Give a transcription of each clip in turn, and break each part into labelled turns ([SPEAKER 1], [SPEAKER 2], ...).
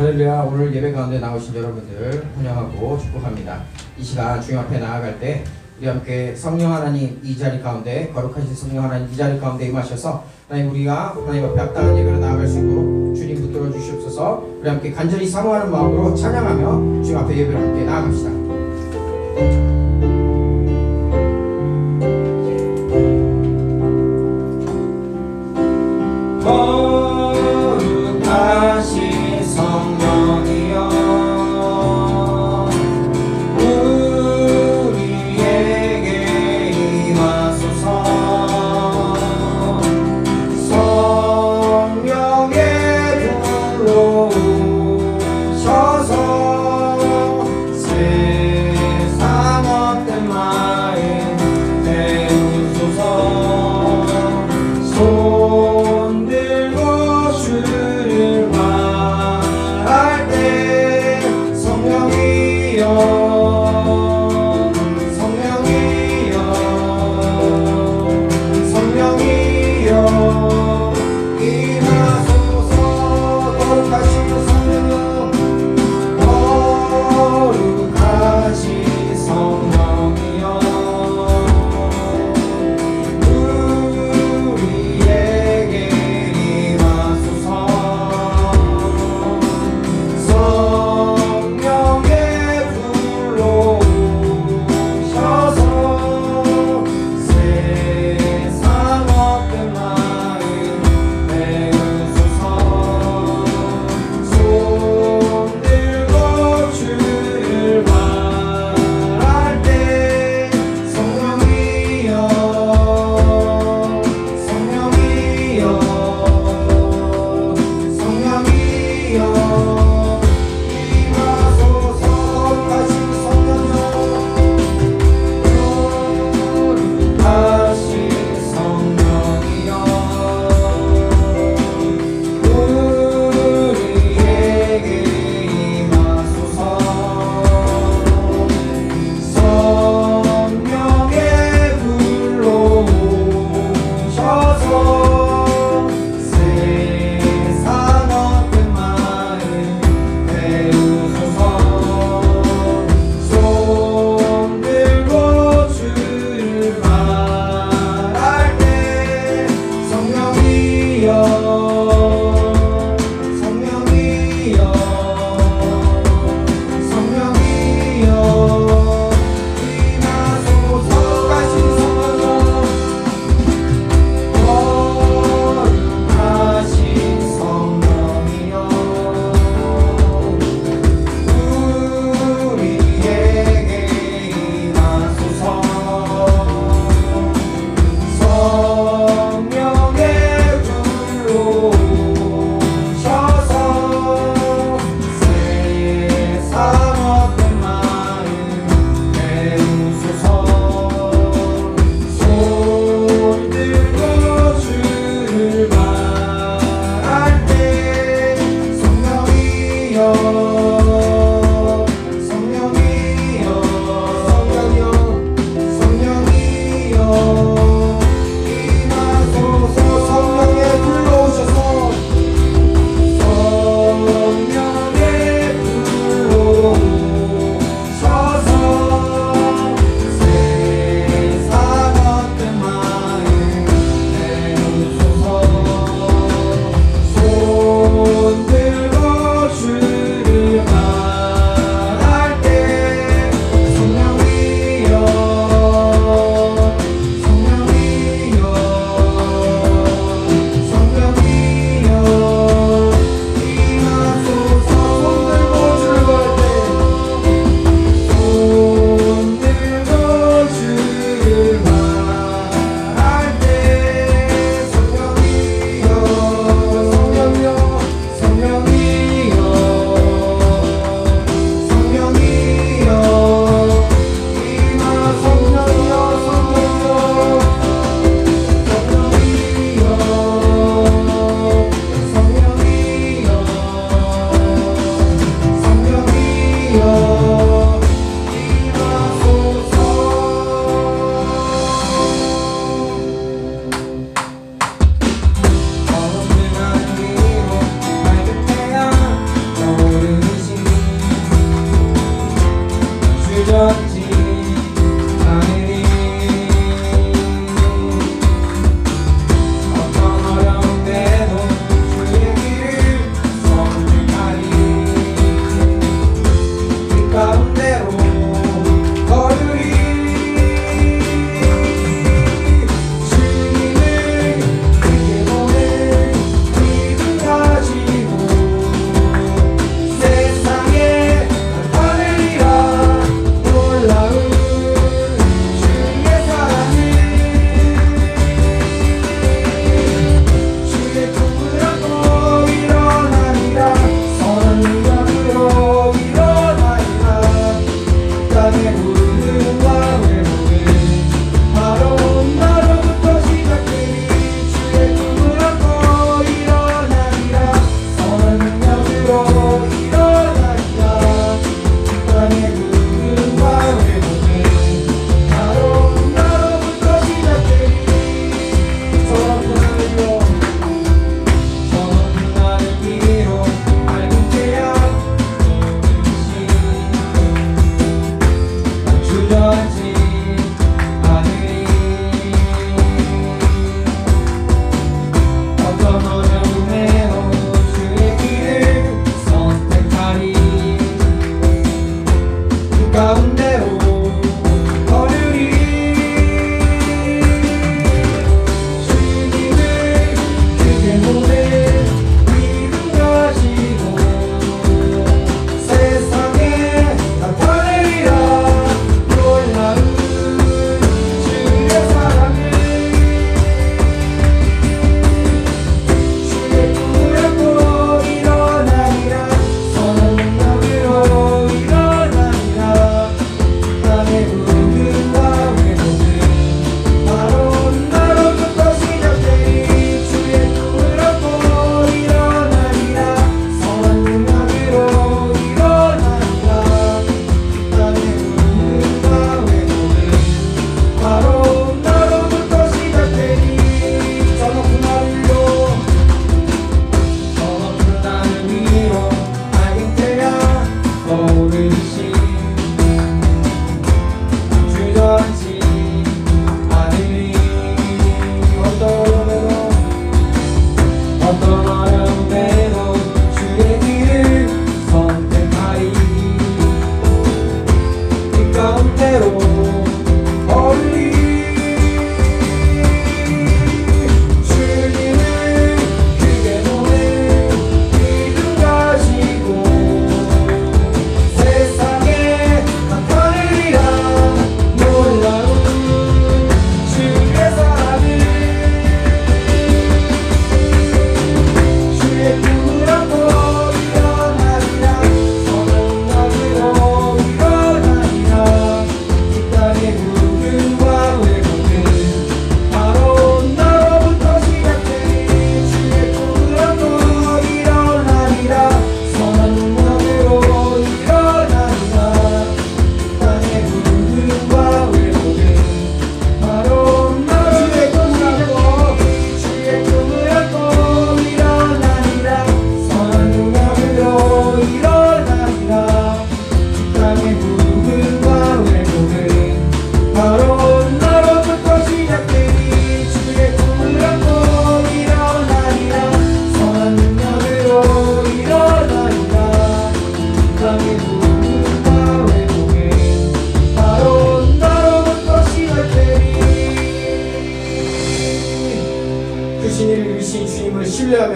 [SPEAKER 1] 할렐루야. 오늘 예배 가운데 나오신 여러분들 환영하고 축복합니다. 이 시간 주님 앞에 나아갈 때 우리 함께 성령 하나님 이 자리 가운데, 거룩하신 성령 하나님 이 자리 가운데 임하셔서 하나님, 우리가 하나님 앞에 합당한 예배로 나아갈 수 있도록 주님 붙들어 주시옵소서. 우리 함께 간절히 사모하는 마음으로 찬양하며 주님 앞에 예배를 함께 나아갑시다. 거룩하신 성령이여, 우리에게 임하소서. 성령의 불로 오셔서 세상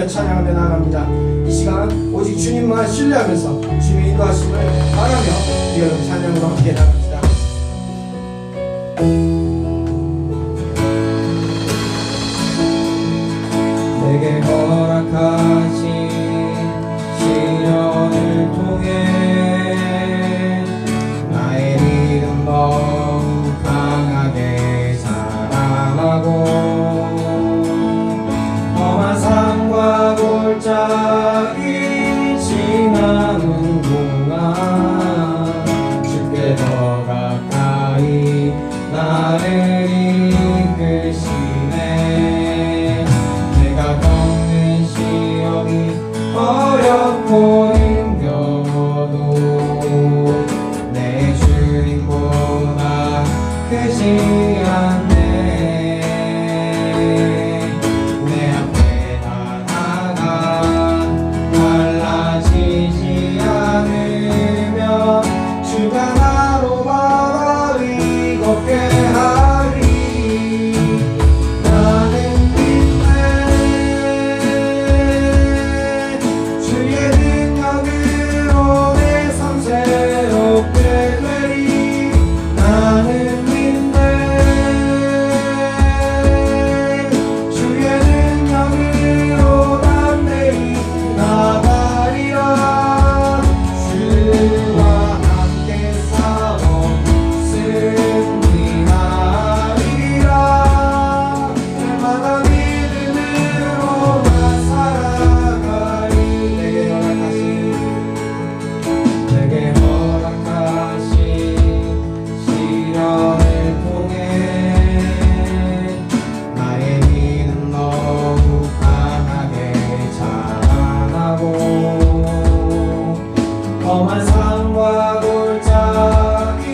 [SPEAKER 1] 주님을 찬양하며 나아갑니다. 이 시간 오직 주님만 신뢰하면서 주님의 인도하심을 바라며 우리가 찬양으로 함께 나갑시다. 내게 허락하신 시련을 통해 나의 믿음 더욱 강하게 자라나고 험한 산과 골짜기 지나는 동안 주께 더 가까이 나를 이끄시네. 내가 겪는 시험이 어렵고 힘겨도 내 주님보다 크지 않네. 내 앞에 나아가 달라지지 않으며 주가 나로 바라 위겁게 하리. 나는 믿네. 주의 능력으로 내 삶 새롭게 되리. 나는 믿네. 주의 능력으로 난 내일 나가리라. 주와 함께 싸워 승리하리라. 날마다 믿음으로 난 살아가리. 내게 허락하신 시련을 통해 나의 믿음 더욱 강하게 자라나고 험한 산과 골짜기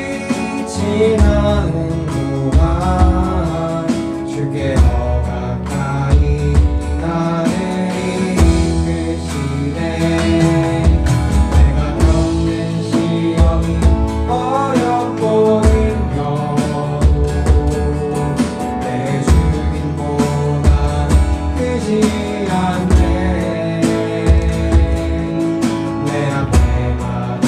[SPEAKER 1] 지나는 동안 주께 더 가까이 나를 이끄시네. 내가 겪는 시험이 어렵고 힘겨도 내 주님보다 크지 않네. 내 앞에 나아가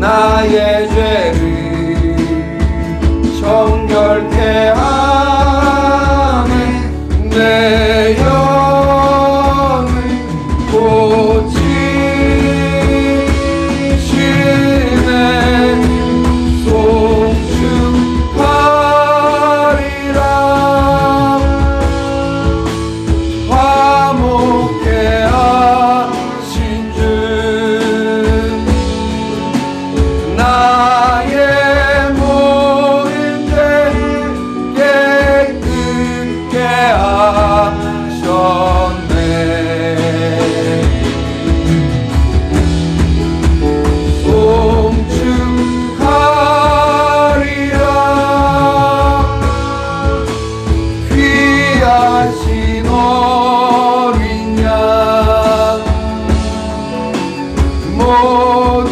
[SPEAKER 2] 나의 죄를 정결케 하네. 내 영을 고치시네. 송축하리라. 화목케 하신 주 나의 모든 죄 깨끗게 하셨네. 송축하리라. 귀하신 어린 양 모두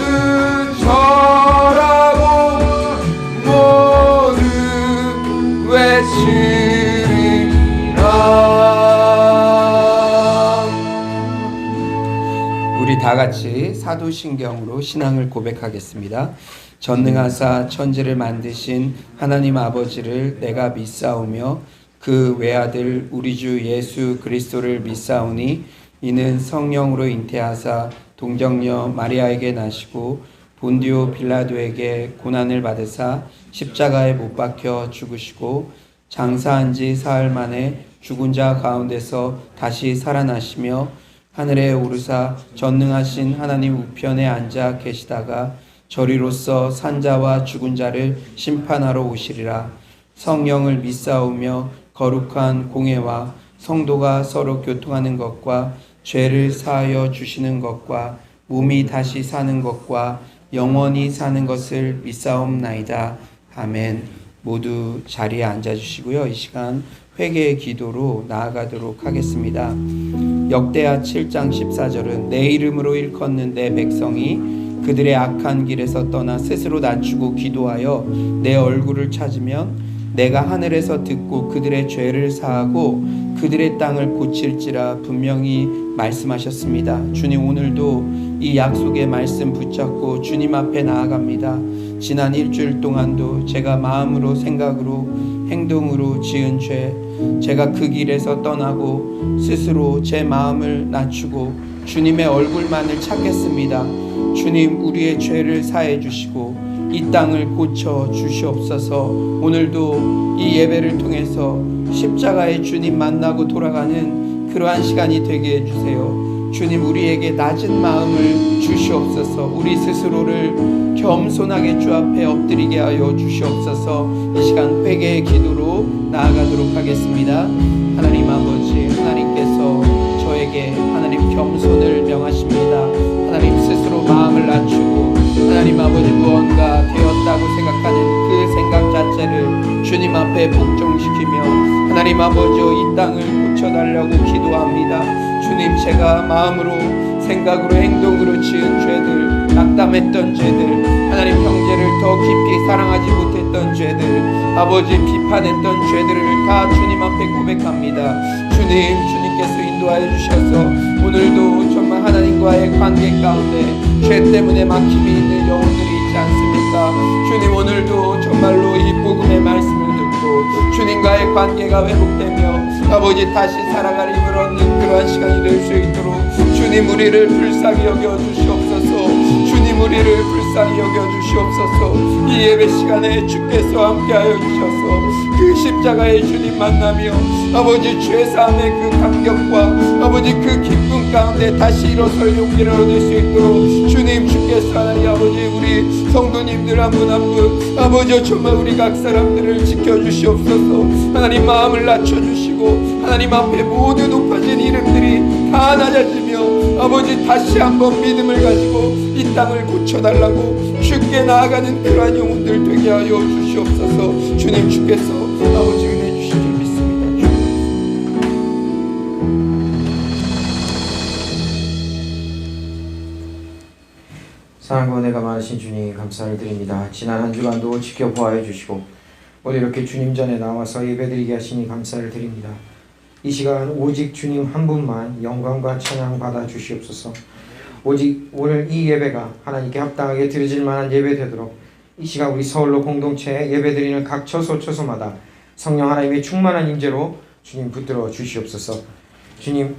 [SPEAKER 2] 절하고 모두 외치리라. 우리 다 같이 사도신경으로 신앙을 고백하겠습니다. 전능하사 천지를 만드신 하나님 아버지를 내가 믿사오며 그 외아들 우리 주 예수 그리스도를 믿사오니 이는 성령으로 잉태하사 동정녀 마리아에게 나시고 본디오 빌라도에게 고난을 받으사 십자가에 못 박혀 죽으시고 장사한 지 사흘 만에 죽은 자 가운데서 다시 살아나시며 하늘에 오르사 전능하신 하나님 우편에 앉아 계시다가 저리로서 산자와 죽은 자를 심판하러 오시리라. 성령을 믿사오며 거룩한 공회와 성도가 서로 교통하는 것과 죄를 사하여 주시는 것과 몸이 다시 사는 것과 영원히 사는 것을 믿사옵나이다. 아멘. 모두 자리에 앉아주시고요. 이 시간 회개의 기도로 나아가도록 하겠습니다. 역대하 7장 14절은 내 이름으로 일컫는 내 백성이 그들의 악한 길에서 떠나 스스로 낮추고 기도하여 내 얼굴을 찾으면 내가 하늘에서 듣고 그들의 죄를 사하고 그들의 땅을 고칠지라 분명히 말씀하셨습니다. 주님, 오늘도 이 약속의 말씀 붙잡고 주님 앞에 나아갑니다. 지난 일주일 동안도 제가 마음으로 생각으로 행동으로 지은 죄, 제가 그 길에서 떠나고 스스로 제 마음을 낮추고 주님의 얼굴만을 찾겠습니다. 주님, 우리의 죄를 사해 주시고 이 땅을 고쳐 주시옵소서. 오늘도 이 예배를 통해서 십자가의 주님 만나고 돌아가는 그러한 시간이 되게 해주세요. 주님, 우리에게 낮은 마음을 주시옵소서. 우리 스스로를 겸손하게 주 앞에 엎드리게 하여 주시옵소서. 이 시간 회개의 기도로 나아가도록 하겠습니다. 하나님 아버지, 하나님께서 저에게 하나님 겸손을 명하십니다. 하나님 스스로 마음을 낮추고 하나님 아버지 무언가 되었다고 생각하는 그 생각 자체를 주님 앞에 복종시키며 하나님 아버지 이 땅을 고쳐달라고 기도합니다. 주님, 제가 마음으로 생각으로 행동으로 지은 죄들, 낙담했던 죄들, 하나님 형제를 더 깊이 사랑하지 못했던 죄들, 아버지 비판했던 죄들을 다 주님 앞에 고백합니다. 주님께서 인도하여 주셔서 오늘도 정말 하나님과의 관계 가운데 죄 때문에 막힘이 있는 영혼들이 있지 않습니까? 주님, 오늘도 정말로 이 복음의 말씀을 듣고 주님과의 관계가 회복되며 아버지 다시 살아갈 힘을 얻는 그러한 시간이 될 수 있도록 주님, 우리를 불쌍히 여겨 주시옵소서. 주님, 우리를 불쌍히 여겨 주시옵소서. 이 예배 시간에 주께서 함께하여 주셔서 그 십자가의 주님 만나며 아버지 죄사함의 그 감격과 아버지 그 기쁨 가운데 다시 일어설 용기를 얻을 수 있도록 주님, 주께서 하나님 아버지 우리 성도님들 한 분 한 분 아버지 정말 우리 각 사람들을 지켜주시옵소서. 하나님 마음을 낮춰주시고 하나님 앞에 모두 높아진 이름들이 다 낮아지며 아버지 다시 한번 믿음을 가지고 이 땅을 고쳐달라고 주께 나아가는 그러한 영혼들 되게 하여 주시옵소서. 주님, 주께서 아버지 은혜 주신 줄 믿습니다.
[SPEAKER 1] 사랑과 은혜가 많으신 주님 감사를 드립니다. 지난 한 주간도 지켜보아해 주시고 오늘 이렇게 주님 전에 나와서 예배드리게 하시니 감사를 드립니다. 이 시간 오직 주님 한 분만 영광과 찬양 받아 주시옵소서. 오직 오늘 이 예배가 하나님께 합당하게 드려질 만한 예배 되도록 이 시간 우리 서울로 공동체 예배드리는 각 처소마다 성령 하나님의 충만한 임재로 주님 붙들어 주시옵소서. 주님,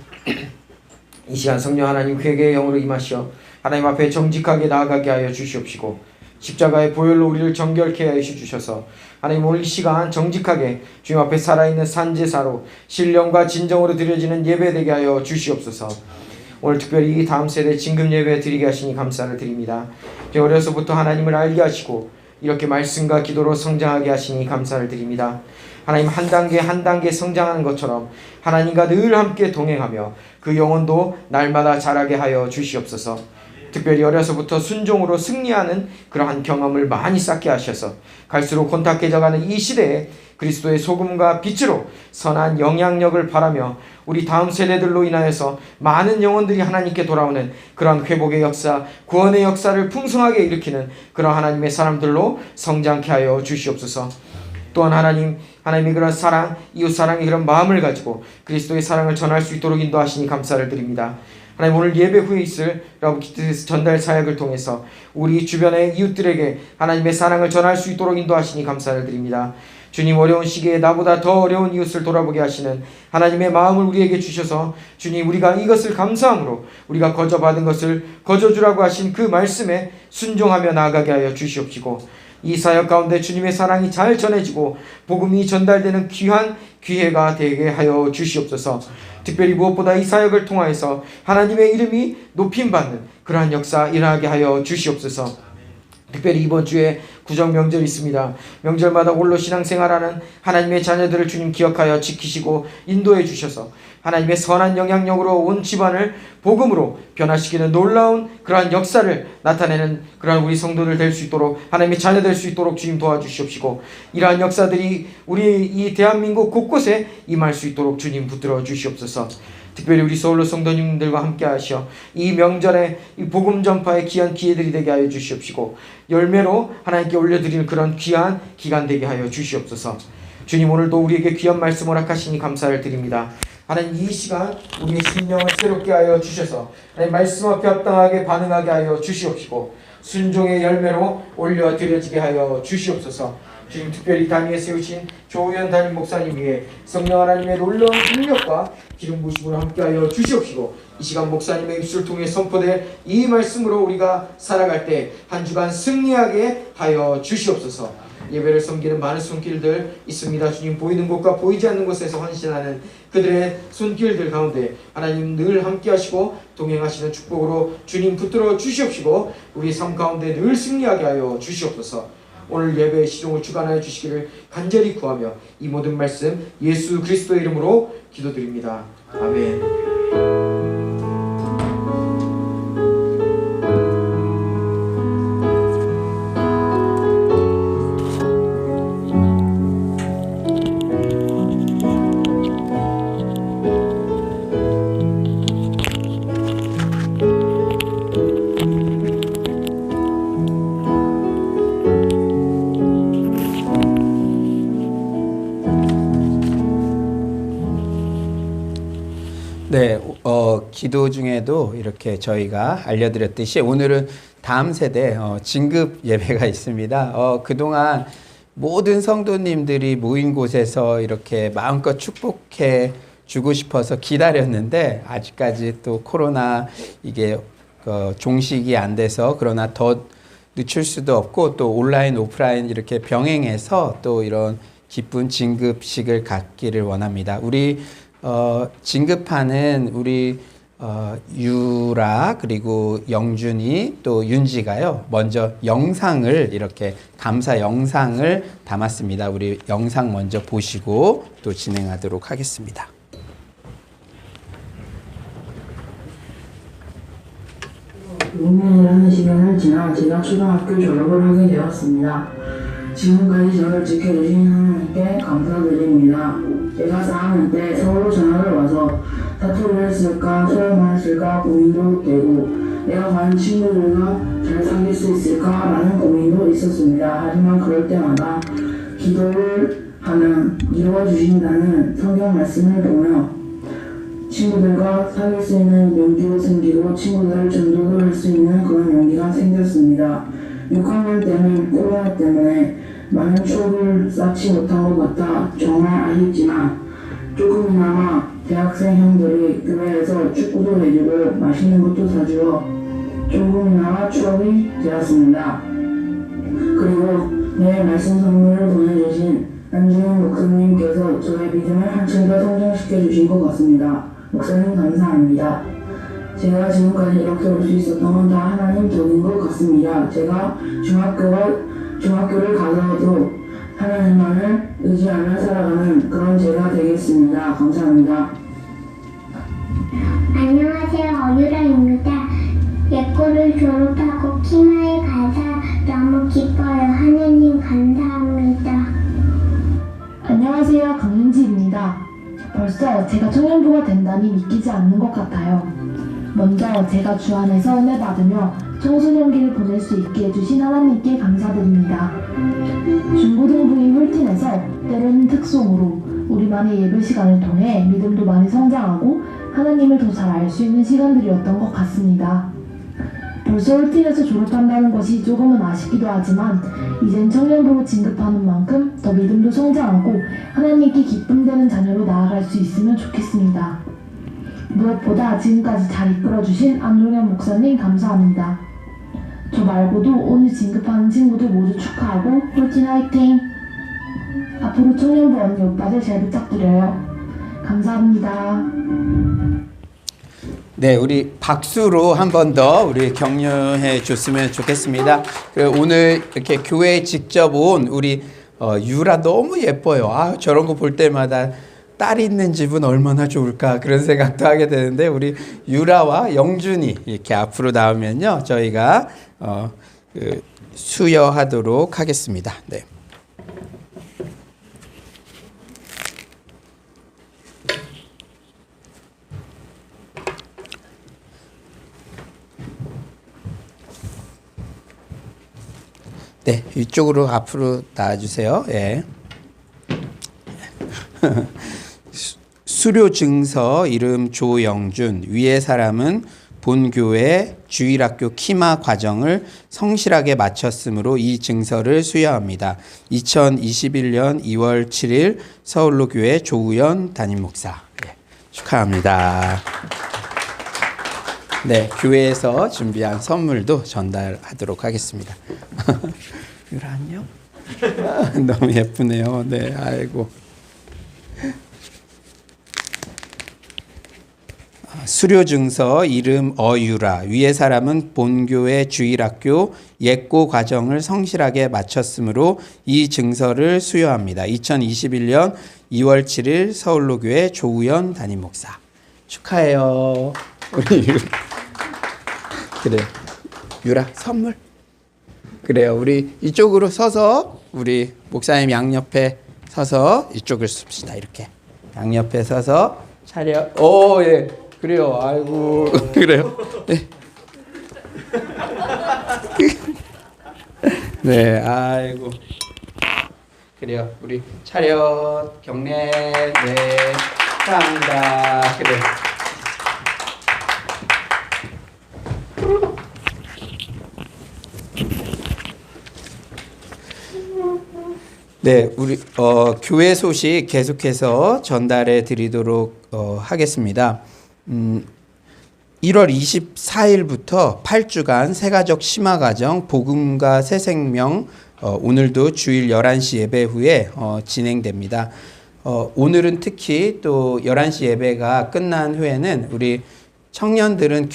[SPEAKER 1] 이 시간 성령 하나님 회개의 영으로 임하시어 하나님 앞에 정직하게 나아가게 하여 주시옵시고 십자가의 보혈로 우리를 정결케 하여 주셔서 하나님 오늘 이 시간 정직하게 주님 앞에 살아있는 산제사로 신령과 진정으로 드려지는 예배 되게 하여 주시옵소서. 오늘 특별히 다음 세대 진급 예배 드리게 하시니 감사를 드립니다. 어려서부터 하나님을 알게 하시고 이렇게 말씀과 기도로 성장하게 하시니 감사를 드립니다. 하나님 한 단계 성장하는 것처럼 하나님과 늘 함께 동행하며 그 영혼도 날마다 자라게 하여 주시옵소서. 특별히 어려서부터 순종으로 승리하는 그러한 경험을 많이 쌓게 하셔서 갈수록 혼탁해져가는 이 시대에 그리스도의 소금과 빛으로 선한 영향력을 바라며 우리 다음 세대들로 인하여서 많은 영혼들이 하나님께 돌아오는 그런 회복의 역사, 구원의 역사를 풍성하게 일으키는 그런 하나님의 사람들로 성장케 하여 주시옵소서. 또한 하나님의 그런 사랑, 이웃사랑의 그런 마음을 가지고 그리스도의 사랑을 전할 수 있도록 인도하시니 감사를 드립니다. 하나님 오늘 예배 후에 있을 러브키트스 전달 사역을 통해서 우리 주변의 이웃들에게 하나님의 사랑을 전할 수 있도록 인도하시니 감사를 드립니다. 주님 어려운 시기에 나보다 더 어려운 이웃을 돌아보게 하시는 하나님의 마음을 우리에게 주셔서 주님 우리가 이것을 감사함으로 우리가 거저받은 것을 거저주라고 하신 그 말씀에 순종하며 나아가게 하여 주시옵시고 이 사역 가운데 주님의 사랑이 잘 전해지고 복음이 전달되는 귀한 기회가 되게 하여 주시옵소서. 특별히 무엇보다 이 사역을 통하여서 하나님의 이름이 높임받는 그러한 역사 일어나게 하여 주시옵소서. 특별히 이번 주에 구정 명절이 있습니다. 명절마다 홀로 신앙생활하는 하나님의 자녀들을 주님 기억하여 지키시고 인도해 주셔서 하나님의 선한 영향력으로 온 집안을 복음으로 변화시키는 놀라운 그러한 역사를 나타내는 그러한 우리 성도들 될 수 있도록 하나님의 자녀 될 수 있도록 주님 도와주시옵시고 이러한 역사들이 우리 이 대한민국 곳곳에 임할 수 있도록 주님 붙들어 주시옵소서. 특별히 우리 서울로 성도님들과 함께 하셔 이 명절에 이 복음 전파의 귀한 기회들이 되게 하여 주시옵시고 열매로 하나님께 올려드리는 그런 귀한 기간 되게 하여 주시옵소서. 주님 오늘도 우리에게 귀한 말씀 허락하시니 감사를 드립니다. 하나님 이 시간 우리의 심령을 새롭게 하여 주셔서 하나님 말씀 앞에 합당하게 반응하게 하여 주시옵시고 순종의 열매로 올려드려지게 하여 주시옵소서. 주님 특별히 단위에 세우신 조우현 담임 목사님 위해 성령 하나님의 놀라운 능력과 기름 부으심으로 함께하여 주시옵시고 이 시간 목사님의 입술 통해 선포될 이 말씀으로 우리가 살아갈 때 한 주간 승리하게 하여 주시옵소서. 예배를 섬기는 많은 손길들 있습니다. 주님 보이는 곳과 보이지 않는 곳에서 헌신하는 그들의 손길들 가운데 하나님 늘 함께하시고 동행하시는 축복으로 주님 붙들어 주시옵시고 우리 삶 가운데 늘 승리하게 하여 주시옵소서. 오늘 예배의 시종을 주관하여 주시기를 간절히 구하며 이 모든 말씀 예수 그리스도의 이름으로 기도드립니다. 아멘.
[SPEAKER 2] 네, 기도 중에도 이렇게 저희가 알려드렸듯이 오늘은 다음 세대 진급 예배가 있습니다. 그동안 모든 성도님들이 모인 곳에서 이렇게 마음껏 축복해 주고 싶어서 기다렸는데 아직까지 또 코로나 이게 종식이 안 돼서 그러나 더 늦출 수도 없고 또 온라인 오프라인 이렇게 병행해서 또 이런 기쁜 진급식을 갖기를 원합니다. 우리 진급하는 우리 유라 그리고 영준이 또 윤지가요 먼저 영상을 이렇게 감사 영상을 담았습니다. 우리 영상 먼저 보시고 또 진행하도록 하겠습니다.
[SPEAKER 3] 룸메이라는 시간을 지나 제가 초등학교 졸업을 하게 되었습니다. 지금까지 저를 지켜주신 하나님께 감사드립니다. 제가 4학년 때 서울로 전학을 와서 사투를 했을까 소용을 했을까 고민도 되고 내가 과연 친구들과 잘 사귈 수 있을까라는 고민도 있었습니다. 하지만 그럴 때마다 기도를 하면 이루어주신다는 성경 말씀을 보며 친구들과 사귈 수 있는 용기도 생기고 친구들 전도도 할 수 있는 그런 용기가 생겼습니다. 6학년 때는 코로나 때문에 많은 추억을 쌓지 못한 것 같아 정말 아쉽지만 조금이나마 대학생 형들이 교회에서 축구도 해주고 맛있는 것도 사주어 조금이나마 추억이 되었습니다. 그리고 내일 말씀 선물을 보내주신 안주영 목사님께서 저의 믿음을 한층 더 성장시켜 주신 것 같습니다. 목사님 감사합니다. 제가 지금까지 이렇게 올 수 있었던 건 다 하나님 덕인 것 같습니다. 제가 중학교를 가서도 하나님만을 의지하며 살아가는 그런 제가 되겠습니다. 감사합니다.
[SPEAKER 4] 안녕하세요. 어유라입니다. 예고를 졸업하고 키마에 가서 너무 기뻐요. 하나님 감사합니다.
[SPEAKER 5] 안녕하세요. 강윤지입니다. 벌써 제가 청년부가 된다니 믿기지 않는 것 같아요. 먼저 제가 주 안에서 은혜 받으며 청소년기를 보낼 수 있게 해주신 하나님께 감사드립니다. 중고등부인 홀틴에서 때로는 특송으로 우리만의 예배 시간을 통해 믿음도 많이 성장하고 하나님을 더 잘 알 수 있는 시간들이었던 것 같습니다. 벌써 홀틴에서 졸업한다는 것이 조금은 아쉽기도 하지만 이젠 청년부로 진급하는 만큼 더 믿음도 성장하고 하나님께 기쁨되는 자녀로 나아갈 수 있으면 좋겠습니다. 무엇보다 지금까지 잘 이끌어주신 안종현 목사님 감사합니다. 저 말고도 오늘 진급하는 친구들 모두 축하하고 홀틴 화이팅! 앞으로 청년부 언니 오빠들 잘 부탁드려요. 감사합니다.
[SPEAKER 2] 네, 우리 박수로 한 번 더 우리 격려해 줬으면 좋겠습니다. 오늘 이렇게 교회에 직접 온 우리 유라 너무 예뻐요. 아, 저런 거 볼 때마다 딸이 있는 집은 얼마나 좋을까 그런 생각도 하게 되는데 우리 유라와 영준이 이렇게 앞으로 나오면요 저희가 수여하도록 하겠습니다. 네. 네, 이쪽으로 앞으로 나와주세요. 예. 수료 증서 이름 조영준, 위의 사람은 본교회 주일학교 키마 과정을 성실하게 마쳤으므로 이 증서를 수여합니다. 2021년 2월 7일 서울로 교회 조우연 담임 목사. 네, 축하합니다. 네, 교회에서 준비한 선물도 전달하도록 하겠습니다. 유라 안녕. 너무 예쁘네요. 네, 아이고. 수료 증서 이름 어유라, 위의 사람은 본교회 주일학교 예고 과정을 성실하게 마쳤으므로 이 증서를 수여합니다. 2021년 2월 7일 서울로 교회 조우연 담임 목사. 축하해요. 우리 유라. 그래, 유라 선물. 그래요. 우리 이쪽으로 서서 우리 목사님 양옆에 서서 이쪽을 씁시다. 이렇게 양옆에 서서 차려. 오, 예. 그래요. 아이고. 그래요. 네. 네. 아이고. 그래요. 우리 차렷 경례. 네. 감사합니다. 그래. 네, 우리 교회 소식 계속해서 전달해 드리도록 하겠습니다. 1월 24일부터 8주간 새가족 심화과정 복음과 새생명 오늘도 주일 11시 예배 후에 진행됩니다. 오늘은 특히 또 11시 예배가 끝난 후에는 우리 청년들은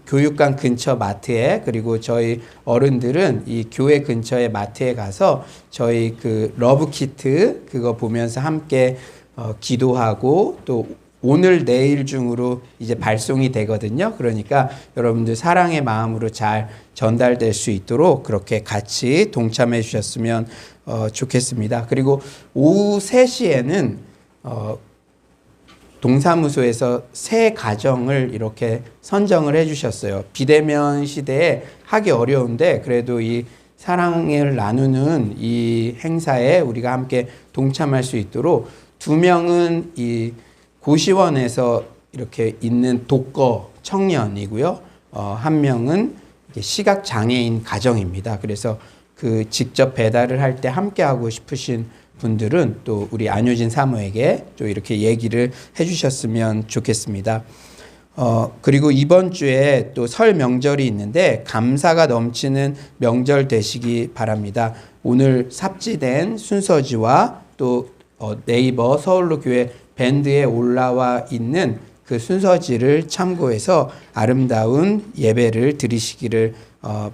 [SPEAKER 2] 교육관 근처 마트에, 그리고 저희 어른들은 이 교회 근처의 마트에 가서 저희 그 러브 키트 그거 보면서 함께 기도하고 또 오늘 내일 중으로 이제 발송이 되거든요. 그러니까 여러분들 사랑의 마음으로 잘 전달될 수 있도록 그렇게 같이 동참해 주셨으면 좋겠습니다. 그리고 오후 3시에는 동사무소에서 새 가정을 이렇게 선정을 해주셨어요. 비대면 시대에 하기 어려운데 그래도 이 사랑을 나누는 이 행사에 우리가 함께 동참할 수 있도록 2명은 이 고시원에서 이렇게 있는 독거 청년이고요. 한 명은 시각 장애인 가정입니다. 그래서 그 직접 배달을 할 때 함께 하고 싶으신 분들은 또 우리 안효진 사모에게 또 이렇게 얘기를 해주셨으면 좋겠습니다. 그리고 이번 주에 또 설 명절이 있는데 감사가 넘치는 명절 되시기 바랍니다. 오늘 삽지된 순서지와 또 네이버 서울로 교회 밴드에 올라와 있는 그 순서지를 참고해서 아름다운 예배를 드리시기를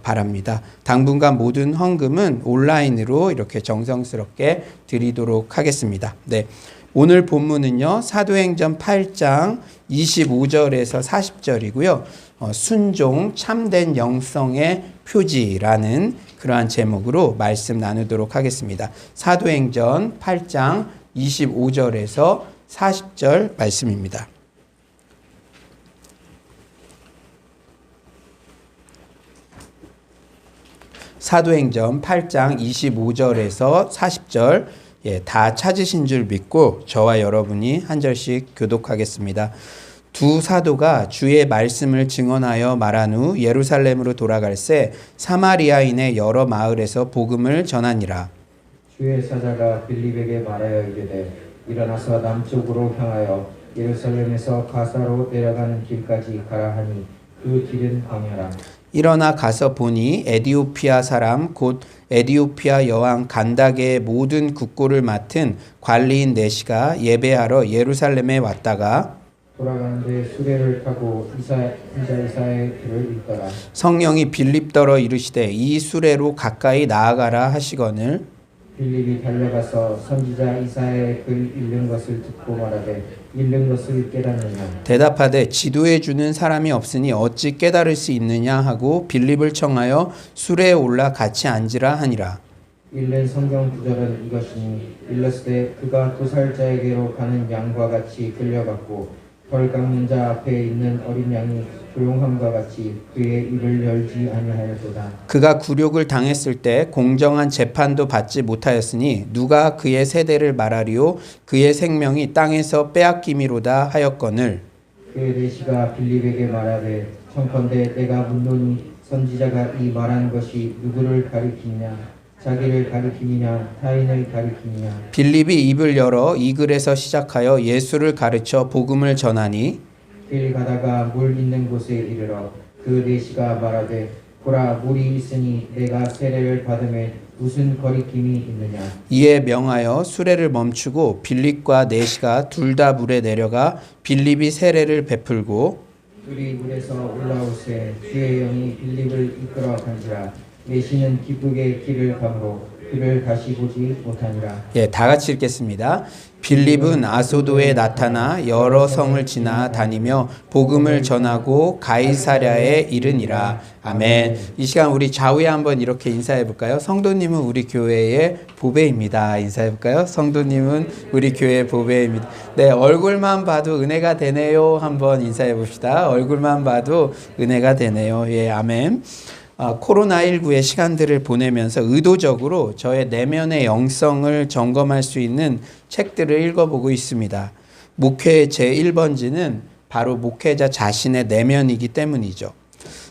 [SPEAKER 2] 바랍니다. 당분간 모든 헌금은 온라인으로 이렇게 정성스럽게 드리도록 하겠습니다. 네. 오늘 본문은요, 사도행전 8장 25절에서 40절이고요. 순종, 참된 영성의 표지라는 그러한 제목으로 말씀 나누도록 하겠습니다. 사도행전 8장 25절에서 40절 말씀입니다. 사도행전 8장 25절에서 40절 다 찾으신 줄 믿고 저와 여러분이 한 절씩 교독하겠습니다. 두 사도가 주의 말씀을 증언하여 말한 후 예루살렘으로 돌아갈새 사마리아인의 여러 마을에서 복음을 전하니라.
[SPEAKER 1] 주의 사자가 빌립에게 말하여 이르되 일어나서 남쪽으로 향하여 예루살렘에서 가사로 내려가는 길까지 가라 하니 그 길은 광야라.
[SPEAKER 2] 일어나 가서 보니 에디오피아 사람 곧 에디오피아 여왕 간다게의 모든 국고를 맡은 관리인 네시가 예배하러 예루살렘에 왔다가
[SPEAKER 1] 돌아가는데 수레를 타고 이사야의 글을 읽더라.
[SPEAKER 2] 성령이 빌립더러 이르시되 이 수레로 가까이 나아가라 하시거늘
[SPEAKER 1] 빌립이 달려가서 선지자 이사야의 글 읽는 것을 듣고 말하되 읽는 것을 깨닫느냐.
[SPEAKER 2] 대답하되 지도해 주는 사람이 없으니 어찌 깨달을 수 있느냐 하고 빌립을 청하여 수레에 올라 같이 앉으라 하니라.
[SPEAKER 1] 읽는 성경 구절은 이것이니 일렀을 때 그가 도살자에게로 가는 양과 같이 끌려갔고 벌 깎는 자 앞에 있는 어린 양이 조용함과 같이 그의 입을 열지 아니하였도다.
[SPEAKER 2] 그가 굴욕을 당했을 때 공정한 재판도 받지 못하였으니 누가 그의 세대를 말하리요 그의 생명이 땅에서 빼앗김이로다 하였거늘
[SPEAKER 1] 그의 내시가 빌립에게 말하되 청컨대 내가 묻노니 선지자가 이 말한 것이 누구를 가리키느냐 자기를 가리키느냐 타인을 가리키느냐.
[SPEAKER 2] 빌립이 입을 열어 이 글에서 시작하여 예수를 가르쳐 복음을 전하니
[SPEAKER 1] 길 가다가 물 있는 곳에 이르러 그 내시가 말하되 보라 물이 있으니 내가 세례를 받음에 무슨 거리낌이 있느냐.
[SPEAKER 2] 이에 명하여 수레를 멈추고 빌립과 네시가 둘 다 물에 내려가 빌립이 세례를 베풀고
[SPEAKER 1] 둘이 물에서 올라올새 주의 영이 빌립을 이끌어 간지라. 내시는 기쁘게 길을 가므로 그를 다시 보지 못하니라.
[SPEAKER 2] 다 같이 읽겠습니다. 빌립은 아소도에 나타나 여러 성을 지나 다니며 복음을 전하고 가이사랴에 이르니라. 아멘. 이 시간 우리 좌우에 한번 이렇게 인사해 볼까요? 성도님은 우리 교회의 보배입니다. 인사해 볼까요? 성도님은 우리 교회의 보배입니다. 네, 얼굴만 봐도 은혜가 되네요. 한번 인사해 봅시다. 얼굴만 봐도 은혜가 되네요. 예, 아멘. 코로나19의 시간들을 보내면서 의도적으로 저의 내면의 영성을 점검할 수 있는 책들을 읽어보고 있습니다. 목회의 제1번지는 바로 목회자 자신의 내면이기 때문이죠.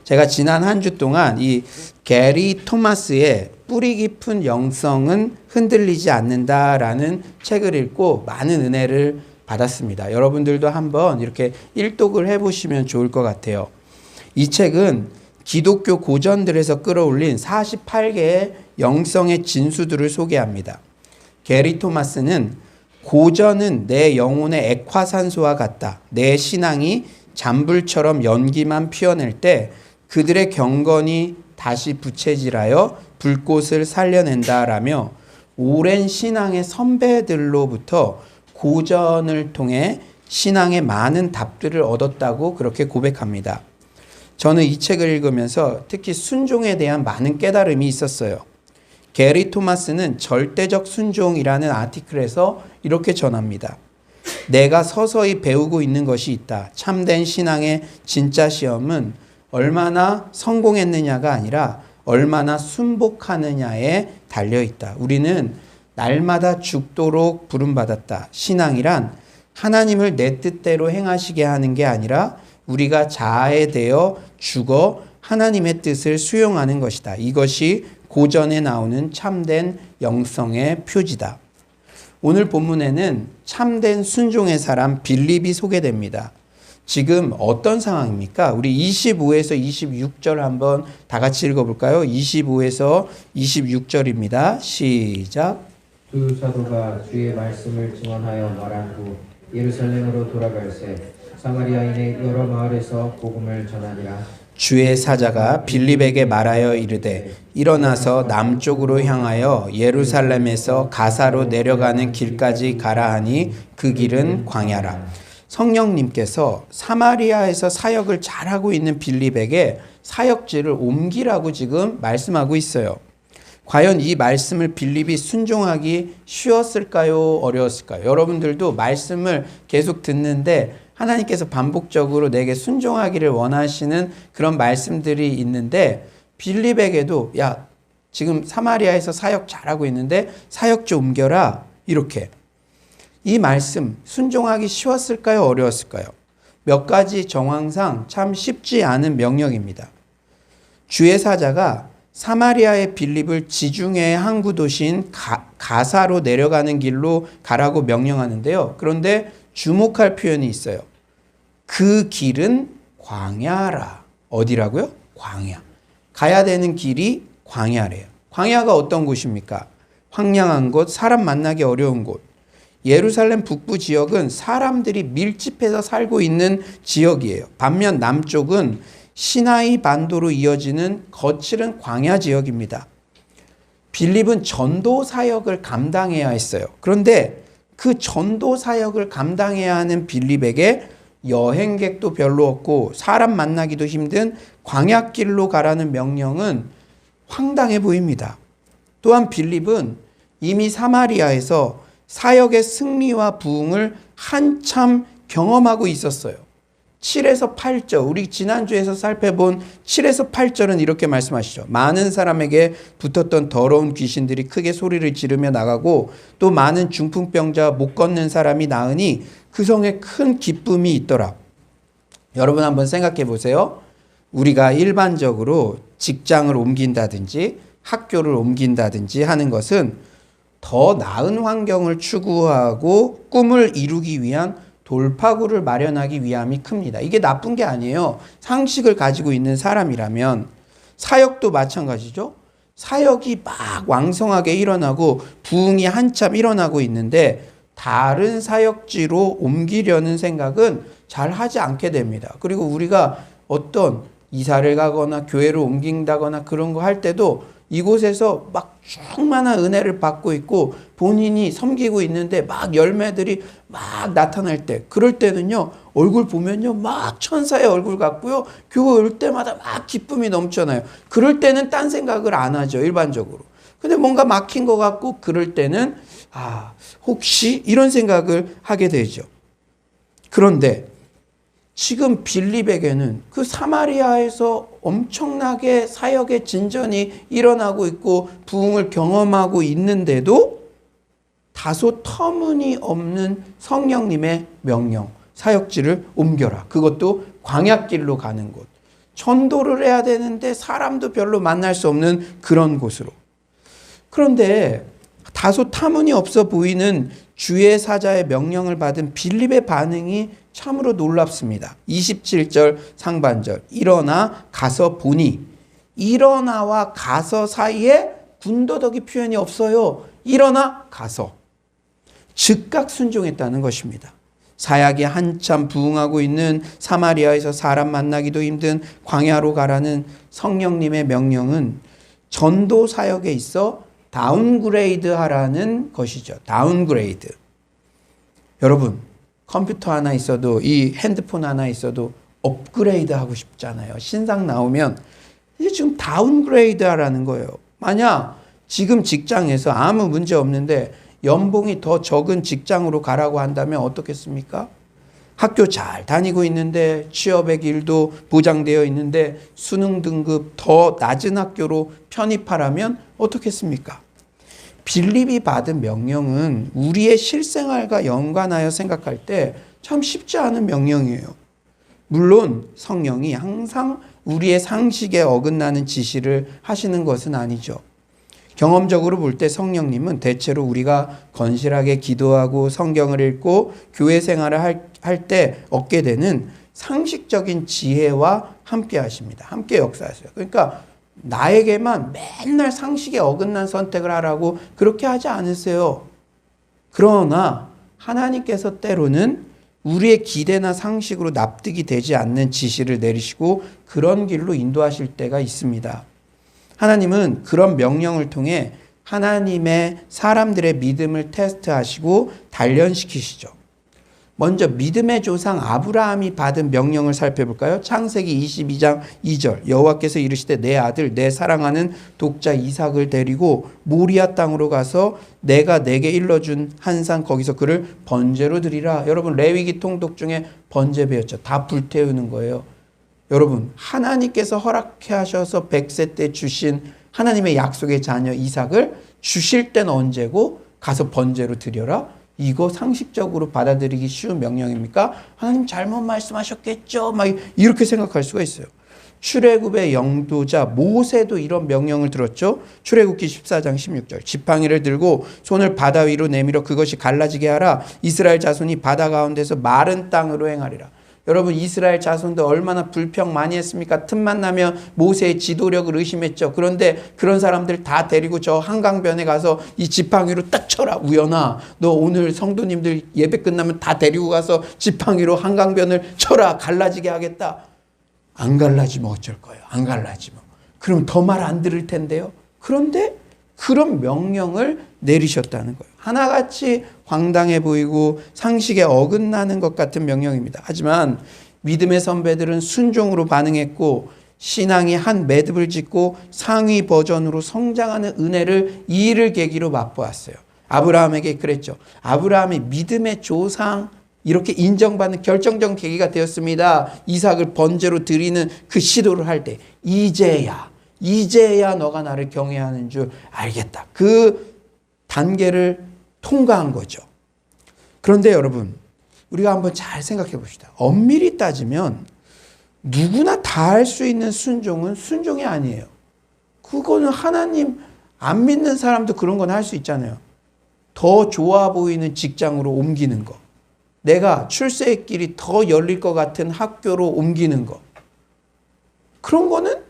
[SPEAKER 2] 제가 지난 한 주 동안 이 게리 토마스의 뿌리 깊은 영성은 흔들리지 않는다라는 책을 읽고 많은 은혜를 받았습니다. 여러분들도 한번 이렇게 일독을 해보시면 좋을 것 같아요. 이 책은 기독교 고전들에서 끌어올린 48개의 영성의 진수들을 소개합니다. 게리 토마스는 고전은 내 영혼의 액화산소와 같다. 내 신앙이 잔불처럼 연기만 피어낼 때 그들의 경건이 다시 부채질하여 불꽃을 살려낸다라며 오랜 신앙의 선배들로부터 고전을 통해 신앙의 많은 답들을 얻었다고 그렇게 고백합니다. 저는 이 책을 읽으면서 특히 순종에 대한 많은 깨달음이 있었어요. 게리 토마스는 절대적 순종이라는 아티클에서 이렇게 전합니다. 내가 서서히 배우고 있는 것이 있다. 참된 신앙의 진짜 시험은 얼마나 성공했느냐가 아니라 얼마나 순복하느냐에 달려있다. 우리는 날마다 죽도록 부름받았다. 신앙이란 하나님을 내 뜻대로 행하시게 하는 게 아니라 우리가 자아되어 죽어 하나님의 뜻을 수용하는 것이다. 이것이 고전에 나오는 참된 영성의 표지다. 오늘 본문에는 참된 순종의 사람 빌립이 소개됩니다. 지금 어떤 상황입니까? 우리 25에서 26절 한번 다 같이 읽어볼까요? 25에서 26절입니다. 시작.
[SPEAKER 1] 두 사도가 주의 말씀을 증언하여 말한 후 예루살렘으로 돌아갈새 사마리아인의 여러 마을에서 복음을 전하니라.
[SPEAKER 2] 주의 사자가 빌립에게 말하여 이르되 일어나서 남쪽으로 향하여 예루살렘에서 가사로 내려가는 길까지 가라 하니 그 길은 광야라. 성령님께서 사마리아에서 사역을 잘하고 있는 빌립에게 사역지를 옮기라고 지금 말씀하고 있어요. 과연 이 말씀을 빌립이 순종하기 쉬웠을까요? 어려웠을까요? 여러분들도 말씀을 계속 듣는데 하나님께서 반복적으로 내게 순종하기를 원하시는 그런 말씀들이 있는데 빌립에게도 야, 지금 사마리아에서 사역 잘하고 있는데 사역지 옮겨라. 이렇게. 이 말씀 순종하기 쉬웠을까요? 어려웠을까요? 몇 가지 정황상 참 쉽지 않은 명령입니다. 주의 사자가 사마리아의 빌립을 지중해의 항구 도시인 가사로 내려가는 길로 가라고 명령하는데요. 그런데 주목할 표현이 있어요. 그 길은 광야라. 어디라고요? 광야. 가야 되는 길이 광야래요. 광야가 어떤 곳입니까? 황량한 곳, 사람 만나기 어려운 곳. 예루살렘 북부 지역은 사람들이 밀집해서 살고 있는 지역이에요. 반면 남쪽은 시나이 반도로 이어지는 거칠은 광야 지역입니다. 빌립은 전도 사역을 감당해야 했어요. 그런데 그 전도 사역을 감당해야 하는 빌립에게 여행객도 별로 없고 사람 만나기도 힘든 광야길로 가라는 명령은 황당해 보입니다. 또한 빌립은 이미 사마리아에서 사역의 승리와 부흥을 한참 경험하고 있었어요. 7에서 8절, 우리 지난주에서 살펴본 7에서 8절은 이렇게 말씀하시죠. 많은 사람에게 붙었던 더러운 귀신들이 크게 소리를 지르며 나가고 또 많은 중풍병자와 못 걷는 사람이 나으니 그 성에 큰 기쁨이 있더라. 여러분 한번 생각해 보세요. 우리가 일반적으로 직장을 옮긴다든지 학교를 옮긴다든지 하는 것은 더 나은 환경을 추구하고 꿈을 이루기 위한 돌파구를 마련하기 위함이 큽니다. 이게 나쁜 게 아니에요. 상식을 가지고 있는 사람이라면 사역도 마찬가지죠. 사역이 막 왕성하게 일어나고 부흥이 한참 일어나고 있는데 다른 사역지로 옮기려는 생각은 잘 하지 않게 됩니다. 그리고 우리가 어떤 이사를 가거나 교회를 옮긴다거나 그런 거 할 때도 이곳에서 막 충만한 은혜를 받고 있고 본인이 섬기고 있는데 막 열매들이 막 나타날 때 그럴 때는요 얼굴 보면요 막 천사의 얼굴 같고요 교회 올 때마다 막 기쁨이 넘쳐나요. 그럴 때는 딴 생각을 안 하죠 일반적으로. 근데 뭔가 막힌 것 같고 그럴 때는 혹시 이런 생각을 하게 되죠. 그런데 지금 빌립에게는 그 사마리아에서 엄청나게 사역의 진전이 일어나고 있고 부흥을 경험하고 있는데도 다소 터무니없는 성령님의 명령, 사역지를 옮겨라. 그것도 광야길로 가는 곳. 전도를 해야 되는데 사람도 별로 만날 수 없는 그런 곳으로. 그런데 다소 터무니없어 보이는 주의 사자의 명령을 받은 빌립의 반응이 참으로 놀랍습니다. 27절 상반절. 일어나 가서 보니. 일어나와 가서 사이에 군더더기 표현이 없어요. 일어나 가서. 즉각 순종했다는 것입니다. 사역이 한참 부흥하고 있는 사마리아에서 사람 만나기도 힘든 광야로 가라는 성령님의 명령은 전도 사역에 있어 다운그레이드 하라는 것이죠. 다운그레이드. 여러분, 컴퓨터 하나 있어도 이 핸드폰 하나 있어도 업그레이드 하고 싶잖아요. 신상 나오면 이게 지금 다운그레이드 하라는 거예요. 만약 지금 직장에서 아무 문제 없는데 연봉이 더 적은 직장으로 가라고 한다면 어떻겠습니까? 학교 잘 다니고 있는데 취업의 길도 보장되어 있는데 수능 등급 더 낮은 학교로 편입하라면 어떻겠습니까? 빌립이 받은 명령은 우리의 실생활과 연관하여 생각할 때 참 쉽지 않은 명령이에요. 물론 성령이 항상 우리의 상식에 어긋나는 지시를 하시는 것은 아니죠. 경험적으로 볼 때 성령님은 대체로 우리가 건실하게 기도하고 성경을 읽고 교회 생활을 할 때 얻게 되는 상식적인 지혜와 함께 하십니다. 함께 역사하세요. 그러니까 나에게만 맨날 상식에 어긋난 선택을 하라고 그렇게 하지 않으세요. 그러나 하나님께서 때로는 우리의 기대나 상식으로 납득이 되지 않는 지시를 내리시고 그런 길로 인도하실 때가 있습니다. 하나님은 그런 명령을 통해 하나님의 사람들의 믿음을 테스트하시고 단련시키시죠. 먼저 믿음의 조상 아브라함이 받은 명령을 살펴볼까요? 창세기 22장 2절 여호와께서 이르시되 내 아들 내 사랑하는 독자 이삭을 데리고 모리아 땅으로 가서 내가 내게 일러준 한 산 거기서 그를 번제로 드리라. 여러분 레위기 통독 중에 번제 배웠죠. 다 불태우는 거예요. 여러분 하나님께서 허락해 하셔서 100세 때 주신 하나님의 약속의 자녀 이삭을 주실 때는 언제고 가서 번제로 드려라. 이거 상식적으로 받아들이기 쉬운 명령입니까? 하나님 잘못 말씀하셨겠죠? 막 이렇게 생각할 수가 있어요. 출애굽의 영도자 모세도 이런 명령을 들었죠. 출애굽기 14장 16절 지팡이를 들고 손을 바다 위로 내밀어 그것이 갈라지게 하라. 이스라엘 자손이 바다 가운데서 마른 땅으로 행하리라. 여러분 이스라엘 자손도 얼마나 불평 많이 했습니까? 틈만 나면 모세의 지도력을 의심했죠. 그런데 그런 사람들 다 데리고 저 한강변에 가서 이 지팡이로 딱 쳐라. 우연아 너 오늘 성도님들 예배 끝나면 다 데리고 가서 지팡이로 한강변을 쳐라. 갈라지게 하겠다. 안 갈라지면 어쩔 거예요. 안 갈라지면. 그럼 더 말 안 들을 텐데요. 그런데 그런 명령을 내리셨다는 거예요. 하나같이 황당해 보이고 상식에 어긋나는 것 같은 명령입니다. 하지만 믿음의 선배들은 순종으로 반응했고 신앙이 한 매듭을 짓고 상위 버전으로 성장하는 은혜를 이 일을 계기로 맛보았어요. 아브라함에게 그랬죠. 아브라함이 믿음의 조상 이렇게 인정받는 결정적 계기가 되었습니다. 이삭을 번제로 드리는 그 시도를 할 때 이제야 너가 나를 경외하는 줄 알겠다. 그 단계를 통과한 거죠. 그런데 여러분 우리가 한번 잘 생각해 봅시다. 엄밀히 따지면 누구나 다 할 수 있는 순종은 순종이 아니에요. 그거는 하나님 안 믿는 사람도 그런 건 할 수 있잖아요. 더 좋아 보이는 직장으로 옮기는 거. 내가 출세의 길이 더 열릴 것 같은 학교로 옮기는 거. 그런 거는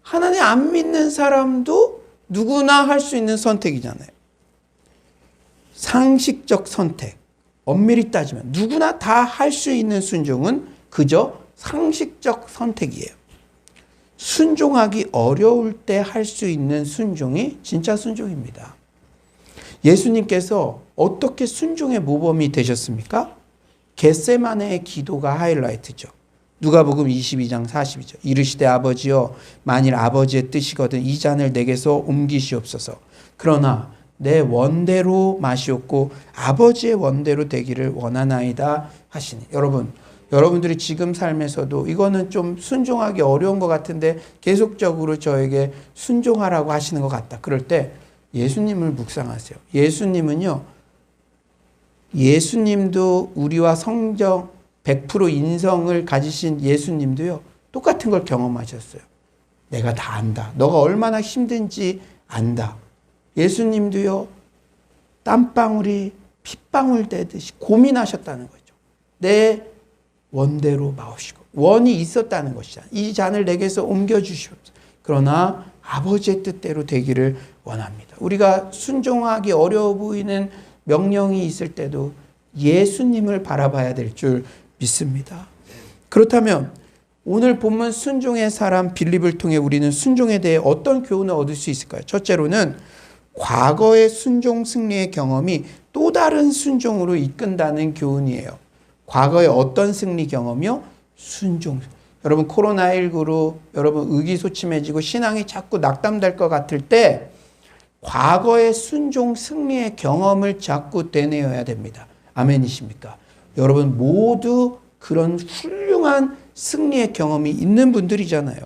[SPEAKER 2] 하나님 안 믿는 사람도 누구나 할 수 있는 선택이잖아요. 상식적 선택, 엄밀히 따지면 누구나 다 할 수 있는 순종은 그저 상식적 선택이에요. 순종하기 어려울 때 할 수 있는 순종이 진짜 순종입니다. 예수님께서 어떻게 순종의 모범이 되셨습니까? 겟세마네의 기도가 하이라이트죠. 누가복음 22장 42절 이르시되 아버지여 만일 아버지의 뜻이거든 이 잔을 내게서 옮기시옵소서. 그러나 내 원대로 마시옵고 아버지의 원대로 되기를 원하나이다 하시니. 여러분들이 지금 삶에서도 이거는 좀 순종하기 어려운 것 같은데 계속적으로 저에게 순종하라고 하시는 것 같다. 그럴 때 예수님을 묵상하세요. 예수님도 우리와 성정 100% 인성을 가지신 예수님도요. 똑같은 걸 경험하셨어요. 내가 다 안다. 너가 얼마나 힘든지 안다. 예수님도요. 땀방울이 핏방울 되듯이 고민하셨다는 거죠. 내 원대로 마시고 원이 있었다는 것이잖아요. 이 잔을 내게서 옮겨주시옵소서. 그러나 아버지의 뜻대로 되기를 원합니다. 우리가 순종하기 어려워 보이는 명령이 있을 때도 예수님을 바라봐야 될 줄 믿습니다. 그렇다면 오늘 본문 순종의 사람 빌립을 통해 우리는 순종에 대해 어떤 교훈을 얻을 수 있을까요? 첫째로는 과거의 순종 승리의 경험이 또 다른 순종으로 이끈다는 교훈이에요. 과거의 어떤 승리 경험이요? 순종. 여러분 코로나19로 여러분 의기소침해지고 신앙이 자꾸 낙담될 것 같을 때 과거의 순종 승리의 경험을 자꾸 되뇌어야 됩니다. 아멘이십니까? 여러분 모두 그런 훌륭한 승리의 경험이 있는 분들이잖아요.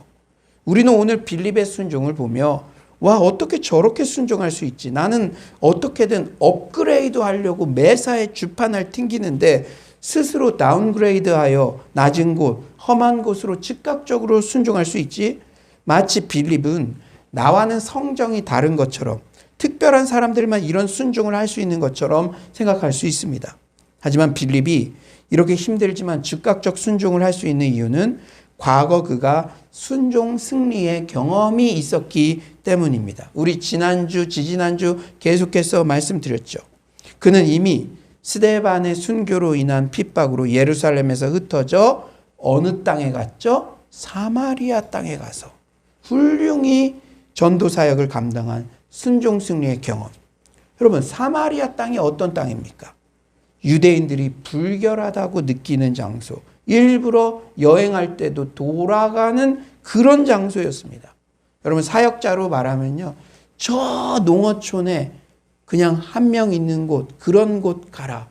[SPEAKER 2] 우리는 오늘 빌립의 순종을 보며 와, 어떻게 저렇게 순종할 수 있지? 나는 어떻게든 업그레이드 하려고 매사에 주판을 튕기는데 스스로 다운그레이드하여 낮은 곳, 험한 곳으로 즉각적으로 순종할 수 있지? 마치 빌립은 나와는 성정이 다른 것처럼, 특별한 사람들만 이런 순종을 할 수 있는 것처럼 생각할 수 있습니다. 하지만 빌립이 이렇게 힘들지만 즉각적 순종을 할 수 있는 이유는 과거 그가 순종 승리의 경험이 있었기 때문입니다. 우리 지난주, 지지난주 계속해서 말씀드렸죠. 그는 이미 스데반의 순교로 인한 핍박으로 예루살렘에서 흩어져 어느 땅에 갔죠? 사마리아 땅에 가서 훌륭히 전도 사역을 감당한 순종 승리의 경험. 여러분, 사마리아 땅이 어떤 땅입니까? 유대인들이 불결하다고 느끼는 장소, 일부러 여행할 때도 돌아가는 그런 장소였습니다. 여러분, 사역자로 말하면요, 저 농어촌에 그냥 한 명 있는 곳, 그런 곳 가라.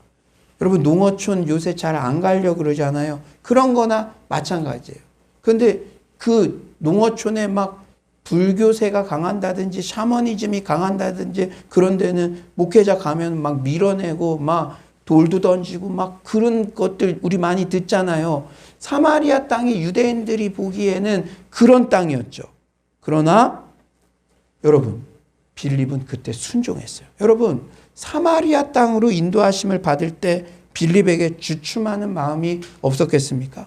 [SPEAKER 2] 여러분, 농어촌 요새 잘 안 가려고 그러잖아요. 그런 거나 마찬가지예요. 그런데 그 농어촌에 막 불교세가 강한다든지 샤머니즘이 강한다든지 그런 데는 목회자 가면 막 밀어내고 막 돌도 던지고 막 그런 것들 우리 많이 듣잖아요. 사마리아 땅이 유대인들이 보기에는 그런 땅이었죠. 그러나 여러분, 빌립은 그때 순종했어요. 여러분, 사마리아 땅으로 인도하심을 받을 때 빌립에게 주춤하는 마음이 없었겠습니까?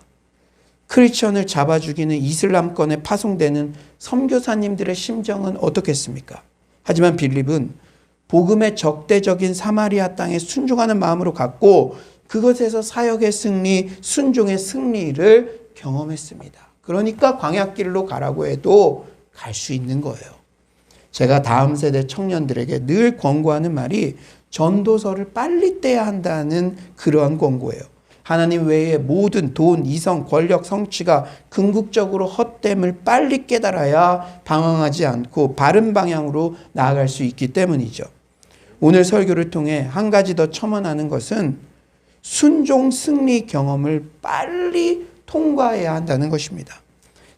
[SPEAKER 2] 크리스천을 잡아 죽이는 이슬람권에 파송되는 선교사님들의 심정은 어떻겠습니까? 하지만 빌립은 복음의 적대적인 사마리아 땅에 순종하는 마음으로 갔고 그것에서 사역의 승리, 순종의 승리를 경험했습니다. 그러니까 광야길로 가라고 해도 갈 수 있는 거예요. 제가 다음 세대 청년들에게 늘 권고하는 말이 전도서를 빨리 떼야 한다는 그러한 권고예요. 하나님 외에 모든 돈, 이성, 권력, 성취가 궁극적으로 헛됨을 빨리 깨달아야 방황하지 않고 바른 방향으로 나아갈 수 있기 때문이죠. 오늘 설교를 통해 한 가지 더 첨언하는 것은 순종 승리 경험을 빨리 통과해야 한다는 것입니다.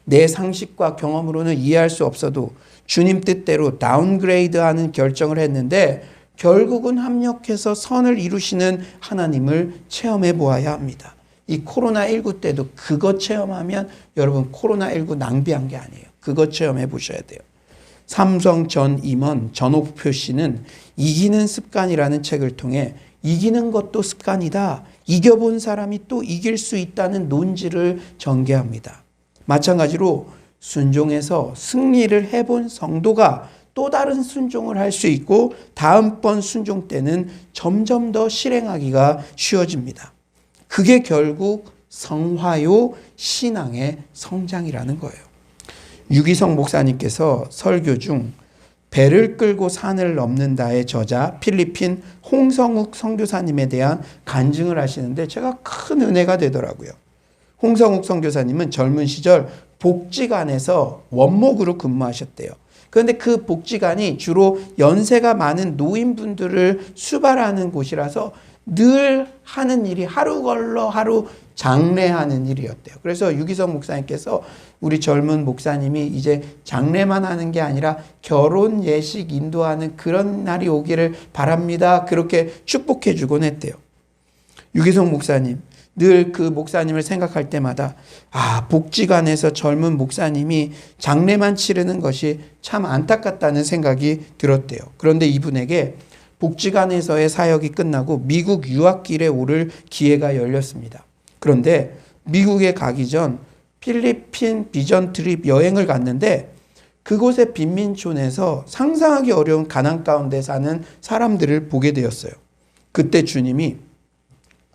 [SPEAKER 2] 내 상식과 경험으로는 이해할 수 없어도 주님 뜻대로 다운그레이드하는 결정을 했는데 결국은 합력해서 선을 이루시는 하나님을 체험해 보아야 합니다. 이 코로나19 때도 그거 체험하면 여러분 코로나19 낭비한 게 아니에요. 그거 체험해 보셔야 돼요. 삼성 전 임원 전옥표 씨는 이기는 습관이라는 책을 통해 이기는 것도 습관이다. 이겨본 사람이 또 이길 수 있다는 논지를 전개합니다. 마찬가지로 순종해서 승리를 해본 성도가 또 다른 순종을 할 수 있고 다음번 순종 때는 점점 더 실행하기가 쉬워집니다. 그게 결국 성화요 신앙의 성장이라는 거예요. 유기성 목사님께서 설교 중 배를 끌고 산을 넘는다의 저자 필리핀 홍성욱 선교사님에 대한 간증을 하시는데 제가 큰 은혜가 되더라고요. 홍성욱 선교사님은 젊은 시절 복지관에서 원목으로 근무하셨대요. 그런데 그 복지관이 주로 연세가 많은 노인분들을 수발하는 곳이라서 늘 하는 일이 하루 걸러 하루 장례하는 일이었대요. 그래서 유기성 목사님께서 우리 젊은 목사님이 이제 장례만 하는 게 아니라 결혼 예식 인도하는 그런 날이 오기를 바랍니다. 그렇게 축복해 주곤 했대요. 유기성 목사님, 늘 그 목사님을 생각할 때마다 복지관에서 젊은 목사님이 장례만 치르는 것이 참 안타깝다는 생각이 들었대요. 그런데 이분에게 복지관에서의 사역이 끝나고 미국 유학길에 오를 기회가 열렸습니다. 그런데 미국에 가기 전 필리핀 비전 트립 여행을 갔는데 그곳의 빈민촌에서 상상하기 어려운 가난 가운데 사는 사람들을 보게 되었어요. 그때 주님이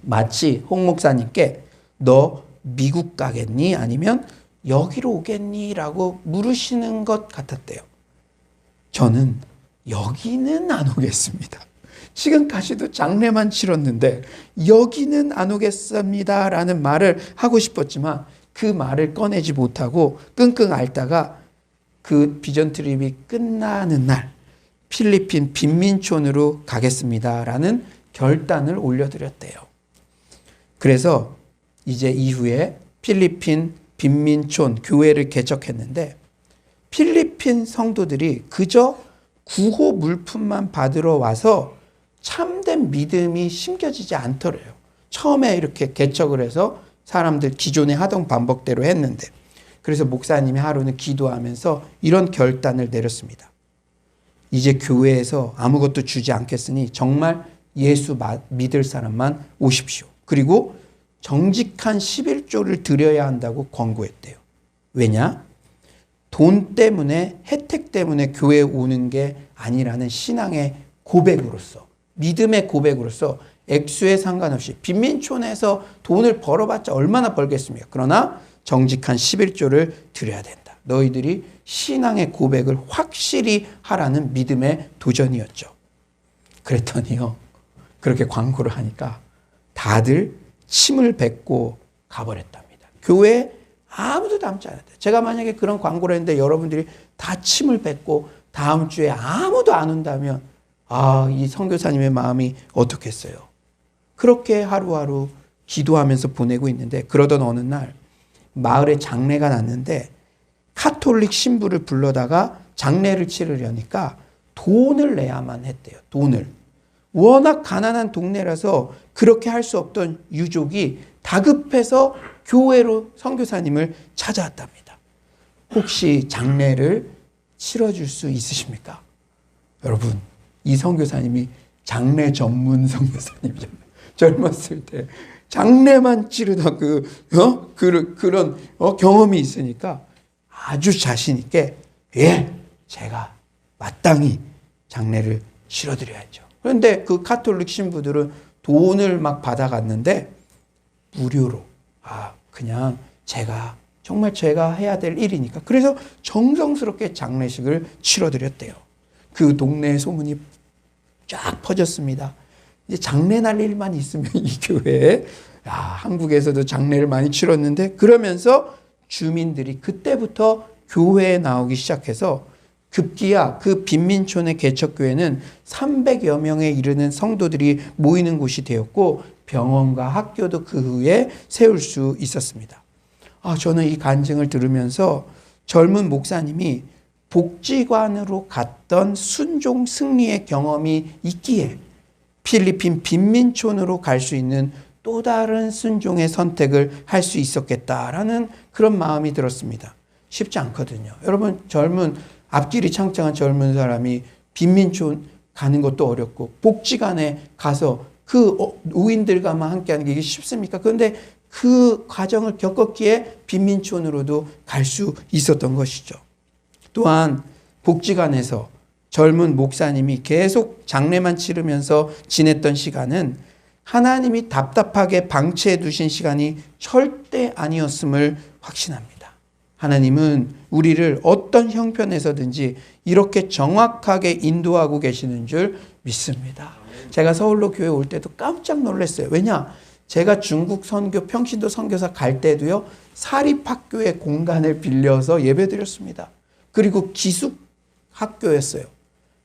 [SPEAKER 2] 마치 홍 목사님께 너 미국 가겠니? 아니면 여기로 오겠니? 라고 물으시는 것 같았대요. 저는 여기는 안 오겠습니다. 지금까지도 장례만 치렀는데 여기는 안 오겠습니다 라는 말을 하고 싶었지만 그 말을 꺼내지 못하고 끙끙 앓다가 그 비전 트립이 끝나는 날 필리핀 빈민촌으로 가겠습니다 라는 결단을 올려드렸대요. 그래서 이제 이후에 필리핀 빈민촌 교회를 개척했는데 필리핀 필리핀 성도들이 그저 구호 물품만 받으러 와서 참된 믿음이 심겨지지 않더래요. 처음에 이렇게 개척을 해서 사람들 기존에 하던 방법대로 했는데, 그래서 목사님이 하루는 기도하면서 이런 결단을 내렸습니다. 이제 교회에서 아무것도 주지 않겠으니 정말 예수 믿을 사람만 오십시오. 그리고 정직한 11조를 드려야 한다고 권고했대요. 왜냐? 돈 때문에, 혜택 때문에 교회에 오는 게 아니라는 신앙의 고백으로서, 믿음의 고백으로서 액수에 상관없이 빈민촌에서 돈을 벌어봤자 얼마나 벌겠습니까? 그러나 정직한 11조를 드려야 된다. 너희들이 신앙의 고백을 확실히 하라는 믿음의 도전이었죠. 그랬더니요, 그렇게 광고를 하니까 다들 침을 뱉고 가버렸답니다. 교회에 아무도 남지 않았대요. 제가 만약에 그런 광고를 했는데 여러분들이 다 침을 뱉고 다음 주에 아무도 안 온다면, 이 선교사님의 마음이 어떻겠어요? 그렇게 하루하루 기도하면서 보내고 있는데, 그러던 어느 날 마을에 장례가 났는데 카톨릭 신부를 불러다가 장례를 치르려니까 돈을 내야만 했대요. 돈을. 워낙 가난한 동네라서 그렇게 할 수 없던 유족이 다급해서 교회로 선교사님을 찾아왔답니다. 혹시 장례를 치러줄 수 있으십니까? 여러분, 이 선교사님이 장례 전문 선교사님이잖아요. 젊었을 때 장례만 치르던 그런 경험이 있으니까 아주 자신 있게, 제가 마땅히 장례를 치러드려야죠. 그런데 그 카톨릭 신부들은 돈을 막 받아갔는데 무료로, 그냥 정말 제가 해야 될 일이니까, 그래서 정성스럽게 장례식을 치러드렸대요. 그 동네에 소문이 쫙 퍼졌습니다. 이제 장례 날 일만 있으면 이 교회에, 한국에서도 장례를 많이 치렀는데, 그러면서 주민들이 그때부터 교회에 나오기 시작해서 급기야 그 빈민촌의 개척교회는 300여 명에 이르는 성도들이 모이는 곳이 되었고, 병원과 학교도 그 후에 세울 수 있었습니다. 저는 이 간증을 들으면서 젊은 목사님이 복지관으로 갔던 순종 승리의 경험이 있기에 필리핀 빈민촌으로 갈 수 있는 또 다른 순종의 선택을 할 수 있었겠다라는 그런 마음이 들었습니다. 쉽지 않거든요. 여러분, 앞길이 창창한 젊은 사람이 빈민촌 가는 것도 어렵고 복지관에 가서 그 노인들과만 함께하는 게 이게 쉽습니까? 그런데 그 과정을 겪었기에 빈민촌으로도 갈 수 있었던 것이죠. 또한 복지관에서 젊은 목사님이 계속 장례만 치르면서 지냈던 시간은 하나님이 답답하게 방치해 두신 시간이 절대 아니었음을 확신합니다. 하나님은 우리를 어떤 형편에서든지 이렇게 정확하게 인도하고 계시는 줄 믿습니다. 제가 서울로 교회 올 때도 깜짝 놀랐어요. 왜냐? 제가 중국 선교, 평신도 선교사 갈 때도요, 사립학교의 공간을 빌려서 예배드렸습니다. 그리고 기숙학교였어요.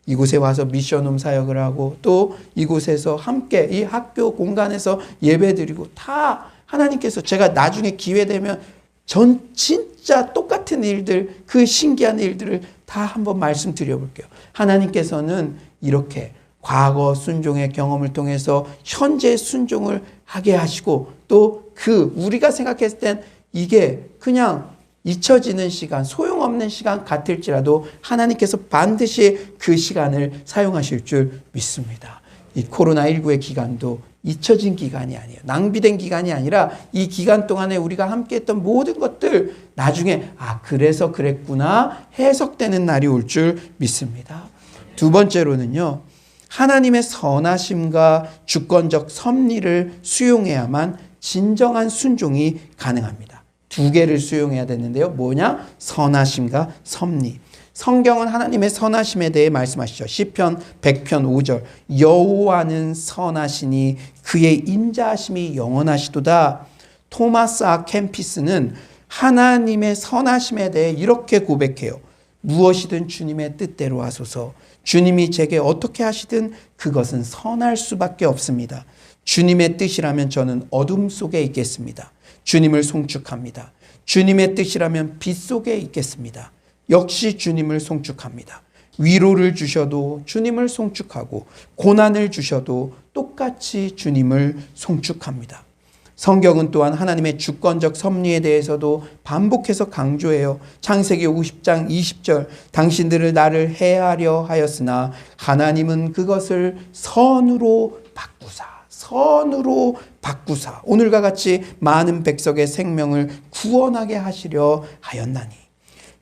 [SPEAKER 2] 이곳에 와서 미션홈 사역을 하고 또 이곳에서 함께 이 학교 공간에서 예배드리고, 다 하나님께서, 제가 나중에 기회 되면 진짜 똑같은 일들, 그 신기한 일들을 다 한번 말씀드려 볼게요. 하나님께서는 이렇게 과거 순종의 경험을 통해서 현재 순종을 하게 하시고, 또 우리가 생각했을 땐 이게 그냥 잊혀지는 시간, 소용없는 시간 같을지라도 하나님께서 반드시 그 시간을 사용하실 줄 믿습니다. 이 코로나19의 기간도 잊혀진 기간이 아니에요. 낭비된 기간이 아니라 이 기간 동안에 우리가 함께했던 모든 것들 나중에 그래서 그랬구나 해석되는 날이 올 줄 믿습니다. 두 번째로는요, 하나님의 선하심과 주권적 섭리를 수용해야만 진정한 순종이 가능합니다. 두 개를 수용해야 되는데요. 뭐냐? 선하심과 섭리. 성경은 하나님의 선하심에 대해 말씀하시죠. 시편 100편 5절. 여호와는 선하시니 그의 인자하심이 영원하시도다. 토마스 아 캠피스는 하나님의 선하심에 대해 이렇게 고백해요. 무엇이든 주님의 뜻대로 하소서. 주님이 제게 어떻게 하시든 그것은 선할 수밖에 없습니다. 주님의 뜻이라면 저는 어둠 속에 있겠습니다. 주님을 송축합니다. 주님의 뜻이라면 빛 속에 있겠습니다. 역시 주님을 송축합니다. 위로를 주셔도 주님을 송축하고 고난을 주셔도 똑같이 주님을 송축합니다. 성경은 또한 하나님의 주권적 섭리에 대해서도 반복해서 강조해요. 창세기 50장 20절 당신들을 나를 해하려 하였으나 하나님은 그것을 선으로 바꾸사 오늘과 같이 많은 백성의 생명을 구원하게 하시려 하였나니.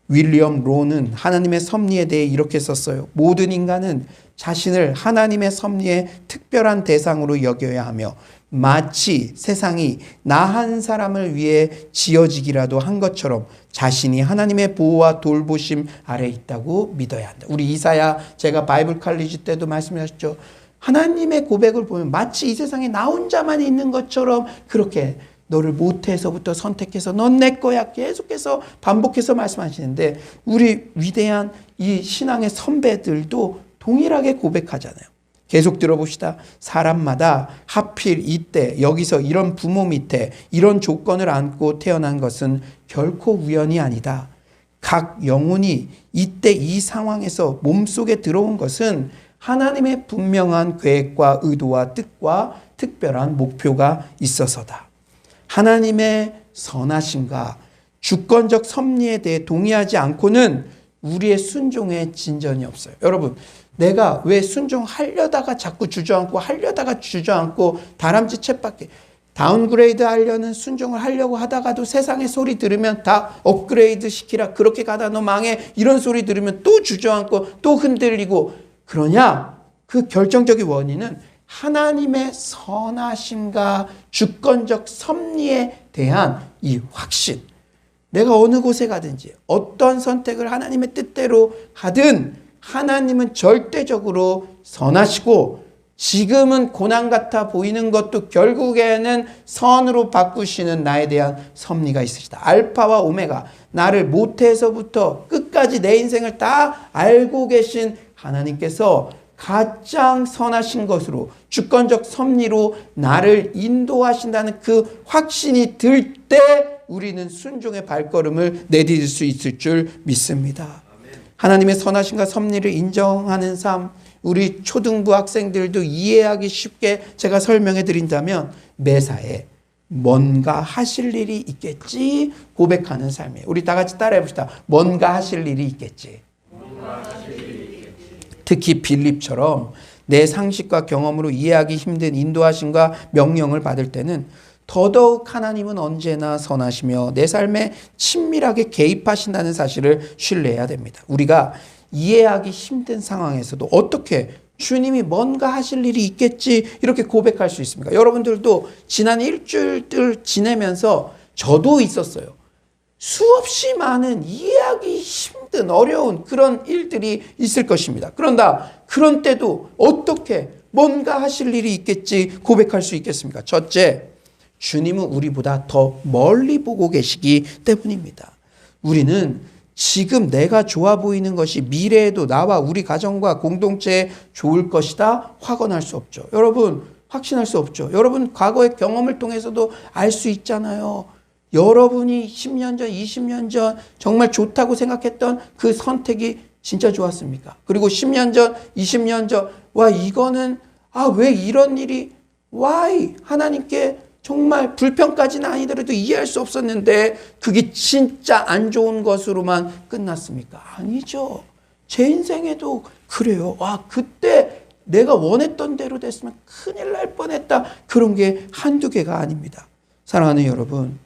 [SPEAKER 2] 윌리엄 로는 하나님의 섭리에 대해 이렇게 썼어요. 모든 인간은 자신을 하나님의 섭리의 특별한 대상으로 여겨야 하며 마치 세상이 나 한 사람을 위해 지어지기라도 한 것처럼 자신이 하나님의 보호와 돌보심 아래 있다고 믿어야 한다. 우리 이사야 제가 바이블 칼리지 때도 말씀하셨죠. 하나님의 고백을 보면 마치 이 세상에 나 혼자만 있는 것처럼 그렇게 너를 모태에서부터 선택해서 넌 내 거야 계속해서 반복해서 말씀하시는데 우리 위대한 이 신앙의 선배들도 동일하게 고백하잖아요. 계속 들어봅시다. 사람마다 하필 이때 여기서 이런 부모 밑에 이런 조건을 안고 태어난 것은 결코 우연이 아니다. 각 영혼이 이때 이 상황에서 몸속에 들어온 것은 하나님의 분명한 계획과 의도와 뜻과 특별한 목표가 있어서다. 하나님의 선하심과 주권적 섭리에 대해 동의하지 않고는 우리의 순종에 진전이 없어요. 여러분, 내가 왜 순종하려다가 자꾸 주저앉고 다람쥐 쳇바퀴 다운그레이드 하려는 순종을 하려고 하다가도 세상의 소리 들으면 다 업그레이드 시키라 그렇게 가다 너 망해 이런 소리 들으면 또 주저앉고 또 흔들리고 그러냐? 그 결정적인 원인은 하나님의 선하심과 주권적 섭리에 대한 이 확신. 내가 어느 곳에 가든지 어떤 선택을 하나님의 뜻대로 하든 하나님은 절대적으로 선하시고 지금은 고난 같아 보이는 것도 결국에는 선으로 바꾸시는 나에 대한 섭리가 있으시다. 알파와 오메가, 나를 모태에서부터 끝까지 내 인생을 다 알고 계신 하나님께서 가장 선하신 것으로 주권적 섭리로 나를 인도하신다는 그 확신이 들 때 우리는 순종의 발걸음을 내디딜 수 있을 줄 믿습니다. 하나님의 선하심과 섭리를 인정하는 삶, 우리 초등부 학생들도 이해하기 쉽게 제가 설명해 드린다면 매사에 뭔가 하실 일이 있겠지 고백하는 삶이에요. 우리 다 같이 따라해 봅시다. 뭔가 하실 일이 있겠지. 특히 빌립처럼 내 상식과 경험으로 이해하기 힘든 인도하심과 명령을 받을 때는 더더욱 하나님은 언제나 선하시며 내 삶에 친밀하게 개입하신다는 사실을 신뢰해야 됩니다. 우리가 이해하기 힘든 상황에서도 어떻게 주님이 뭔가 하실 일이 있겠지 이렇게 고백할 수 있습니까? 여러분들도 지난 일주일을 지내면서 저도 있었어요. 수없이 많은 이해하기 힘든 어려운 그런 일들이 있을 것입니다. 그런다 그런 때도 어떻게 뭔가 하실 일이 있겠지 고백할 수 있겠습니까? 첫째, 주님은 우리보다 더 멀리 보고 계시기 때문입니다. 우리는 지금 내가 좋아 보이는 것이 미래에도 나와 우리 가정과 공동체에 좋을 것이다 확언할 수 없죠. 여러분 확신할 수 없죠. 여러분 과거의 경험을 통해서도 알 수 있잖아요. 여러분이 10년 전, 20년 전 정말 좋다고 생각했던 그 선택이 진짜 좋았습니까? 그리고 10년 전, 20년 전, 와 이거는 왜 이런 일이 why 하나님께 정말 불평까지는 아니더라도 이해할 수 없었는데 그게 진짜 안 좋은 것으로만 끝났습니까? 아니죠. 제 인생에도 그래요. 그때 내가 원했던 대로 됐으면 큰일 날 뻔했다. 그런 게 한두 개가 아닙니다. 사랑하는 여러분,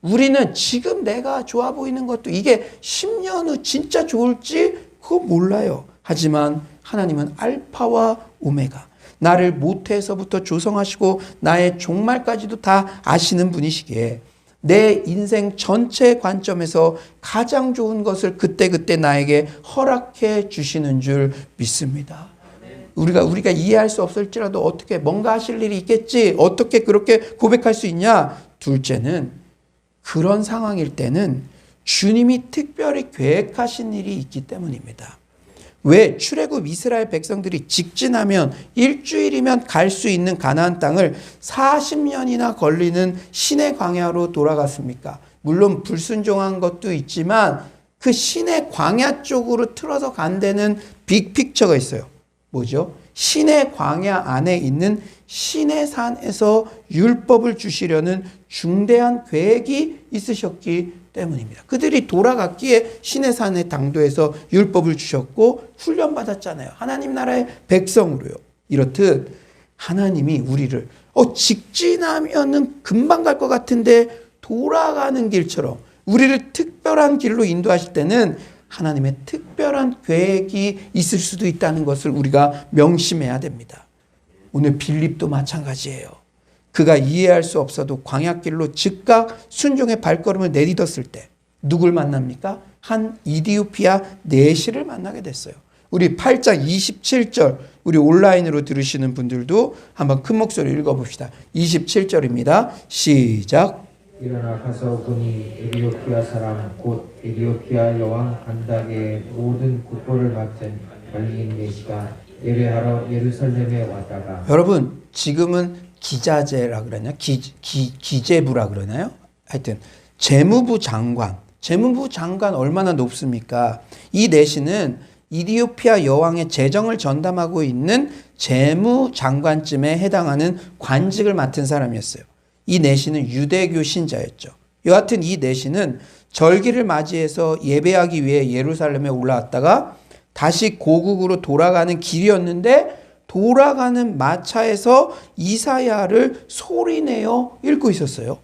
[SPEAKER 2] 우리는 지금 내가 좋아 보이는 것도 이게 10년 후 진짜 좋을지 그거 몰라요. 하지만 하나님은 알파와 오메가, 나를 모태에서부터 조성하시고 나의 종말까지도 다 아시는 분이시기에 내 인생 전체 관점에서 가장 좋은 것을 그때그때 나에게 허락해 주시는 줄 믿습니다. 우리가 이해할 수 없을지라도 어떻게 뭔가 하실 일이 있겠지 어떻게 그렇게 고백할 수 있냐? 둘째는 그런 상황일 때는 주님이 특별히 계획하신 일이 있기 때문입니다. 왜 출애굽 이스라엘 백성들이 직진하면 일주일이면 갈 수 있는 가나안 땅을 40년이나 걸리는 시내 광야로 돌아갔습니까? 물론 불순종한 것도 있지만 그 시내 광야 쪽으로 틀어서 간다는 빅픽처가 있어요. 뭐죠? 시내 광야 안에 있는 시내산에서 율법을 주시려는 중대한 계획이 있으셨기 때문입니다. 그들이 돌아갔기에 시내산의 당도에서 율법을 주셨고 훈련받았잖아요. 하나님 나라의 백성으로요. 이렇듯 하나님이 우리를 직진하면은 금방 갈 것 같은데 돌아가는 길처럼 우리를 특별한 길로 인도하실 때는 하나님의 특별한 계획이 있을 수도 있다는 것을 우리가 명심해야 됩니다. 오늘 빌립도 마찬가지예요. 그가 이해할 수 없어도 광야길로 즉각 순종의 발걸음을 내딛었을 때 누굴 만납니까? 한 이디오피아 내시를 만나게 됐어요. 우리 8장 27절 우리 온라인으로 들으시는 분들도 한번 큰 목소리로 읽어봅시다. 27절입니다. 시작.
[SPEAKER 6] 일어나 가서 보니 에디오피아 사람 곧 에디오피아 여왕 간닥의 모든 국보를 맡은 관리인 내시가 예배하러 예루살렘에 왔다가
[SPEAKER 2] 여러분 지금은 기자재라 그러냐? 기재부라 그러나요? 하여튼 재무부 장관 얼마나 높습니까? 이 내시는 이디오피아 여왕의 재정을 전담하고 있는 재무장관쯤에 해당하는 관직을 맡은 사람이었어요. 이 내시는 유대교 신자였죠. 여하튼 이 내시는 절기를 맞이해서 예배하기 위해 예루살렘에 올라왔다가 다시 고국으로 돌아가는 길이었는데 돌아가는 마차에서 이사야를 소리내어 읽고 있었어요.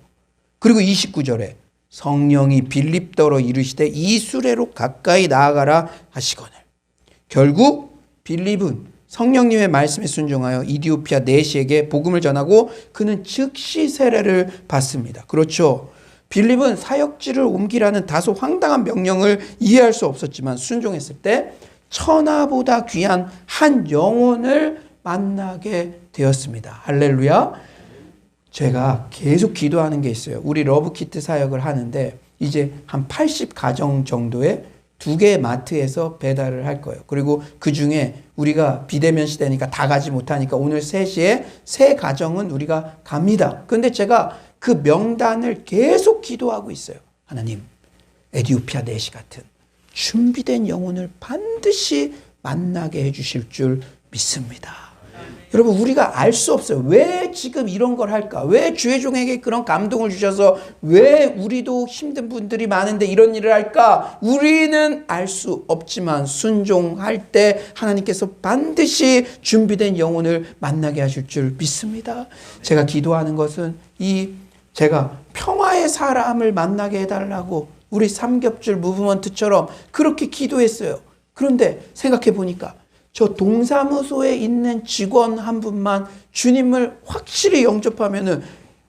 [SPEAKER 2] 그리고 29절에 성령이 빌립더러 이르시되 이 수레로 가까이 나아가라 하시거늘. 결국 빌립은 성령님의 말씀에 순종하여 이디오피아 내시에게 복음을 전하고 그는 즉시 세례를 받습니다. 그렇죠. 빌립은 사역지를 옮기라는 다소 황당한 명령을 이해할 수 없었지만 순종했을 때 천하보다 귀한 한 영혼을 만나게 되었습니다. 할렐루야. 제가 계속 기도하는 게 있어요. 우리 러브키트 사역을 하는데 이제 한 80가정 정도의 2개의 마트에서 배달을 할 거예요. 그리고 그 중에 우리가 비대면 시대니까 다 가지 못하니까 오늘 3시에 3가정은 우리가 갑니다. 그런데 제가 그 명단을 계속 기도하고 있어요. 하나님, 에디오피아 내시 같은 준비된 영혼을 반드시 만나게 해주실 줄 믿습니다. 여러분 우리가 알 수 없어요. 왜 지금 이런 걸 할까? 왜 주의 종에게 그런 감동을 주셔서 왜 우리도 힘든 분들이 많은데 이런 일을 할까? 우리는 알 수 없지만 순종할 때 하나님께서 반드시 준비된 영혼을 만나게 하실 줄 믿습니다. 제가 기도하는 것은 제가 평화의 사람을 만나게 해달라고 우리 삼겹줄 무브먼트처럼 그렇게 기도했어요. 그런데 생각해 보니까 저 동사무소에 있는 직원 한 분만 주님을 확실히 영접하면은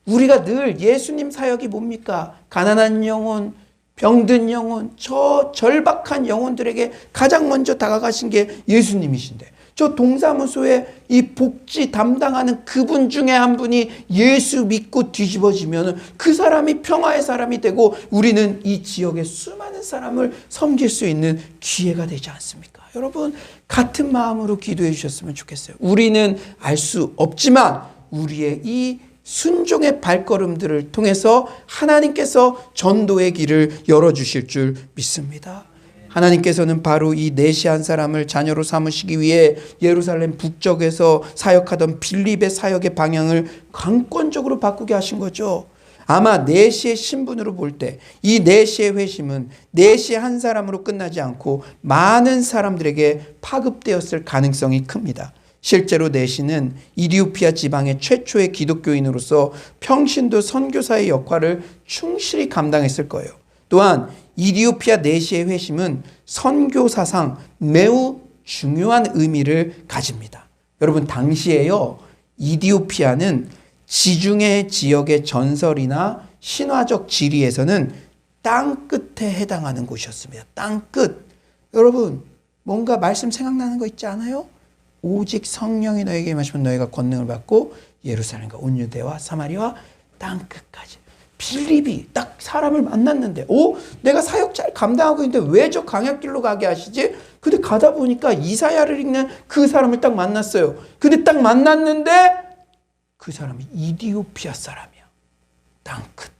[SPEAKER 2] 우리가 늘 예수님 사역이 뭡니까? 가난한 영혼, 병든 영혼, 저 절박한 영혼들에게 가장 먼저 다가가신 게 예수님이신데 저 동사무소에 이 복지 담당하는 그분 중에 한 분이 예수 믿고 뒤집어지면 그 사람이 평화의 사람이 되고 우리는 이 지역의 수많은 사람을 섬길 수 있는 기회가 되지 않습니까? 여러분 같은 마음으로 기도해 주셨으면 좋겠어요. 우리는 알 수 없지만 우리의 이 순종의 발걸음들을 통해서 하나님께서 전도의 길을 열어주실 줄 믿습니다. 하나님께서는 바로 이 내시 한 사람을 자녀로 삼으시기 위해 예루살렘 북쪽에서 사역하던 빌립의 사역의 방향을 강권적으로 바꾸게 하신 거죠. 아마 내시의 신분으로 볼 때 이 내시의 회심은 내시 한 사람으로 끝나지 않고 많은 사람들에게 파급되었을 가능성이 큽니다. 실제로 내시는 이디오피아 지방의 최초의 기독교인으로서 평신도 선교사의 역할을 충실히 감당했을 거예요. 또한 이디오피아 내시의 회심은 선교사상 매우 중요한 의미를 가집니다. 여러분 당시에요. 이디오피아는 지중해 지역의 전설이나 신화적 지리에서는 땅끝에 해당하는 곳이었습니다. 땅끝. 여러분 뭔가 말씀 생각나는 거 있지 않아요? 오직 성령이 너에게 임하시면 너희가 권능을 받고 예루살렘과 온 유대와 사마리아와 땅끝까지. 빌립이 딱 사람을 만났는데 내가 사역 잘 감당하고 있는데 왜 저 광야길로 가게 하시지? 근데 가다 보니까 이사야를 읽는 그 사람을 딱 만났어요. 근데 딱 만났는데 그 사람이 이디오피아 사람이야. 땅끝.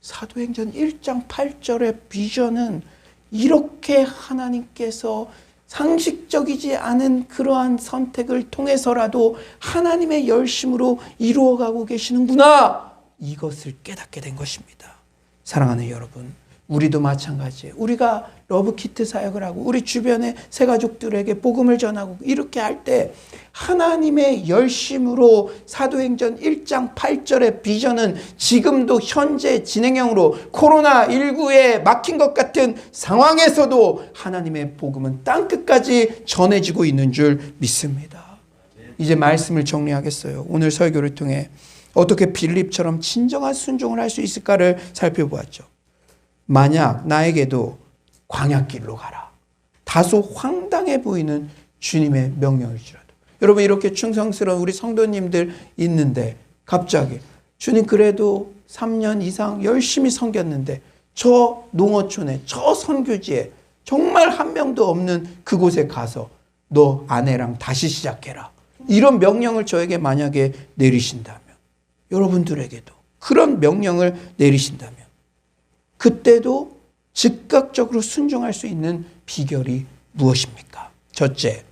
[SPEAKER 2] 사도행전 1장 8절의 비전은 이렇게 하나님께서 상식적이지 않은 그러한 선택을 통해서라도 하나님의 열심으로 이루어가고 계시는구나, 이것을 깨닫게 된 것입니다. 사랑하는 여러분, 우리도 마찬가지예요. 우리가 러브키트 사역을 하고 우리 주변의 새가족들에게 복음을 전하고 이렇게 할 때 하나님의 열심으로 사도행전 1장 8절의 비전은 지금도 현재 진행형으로 코로나19에 막힌 것 같은 상황에서도 하나님의 복음은 땅끝까지 전해지고 있는 줄 믿습니다. 이제 말씀을 정리하겠어요. 오늘 설교를 통해 어떻게 빌립처럼 진정한 순종을 할 수 있을까를 살펴보았죠. 만약 나에게도 광야길로 가라, 다소 황당해 보이는 주님의 명령일지라도, 여러분 이렇게 충성스러운 우리 성도님들 있는데 갑자기 주님 그래도 3년 이상 열심히 섬겼는데 저 농어촌에 저 선교지에 정말 한 명도 없는 그곳에 가서 너 아내랑 다시 시작해라, 이런 명령을 저에게 만약에 내리신다면, 여러분들에게도 그런 명령을 내리신다면 그때도 즉각적으로 순종할 수 있는 비결이 무엇입니까? 첫째,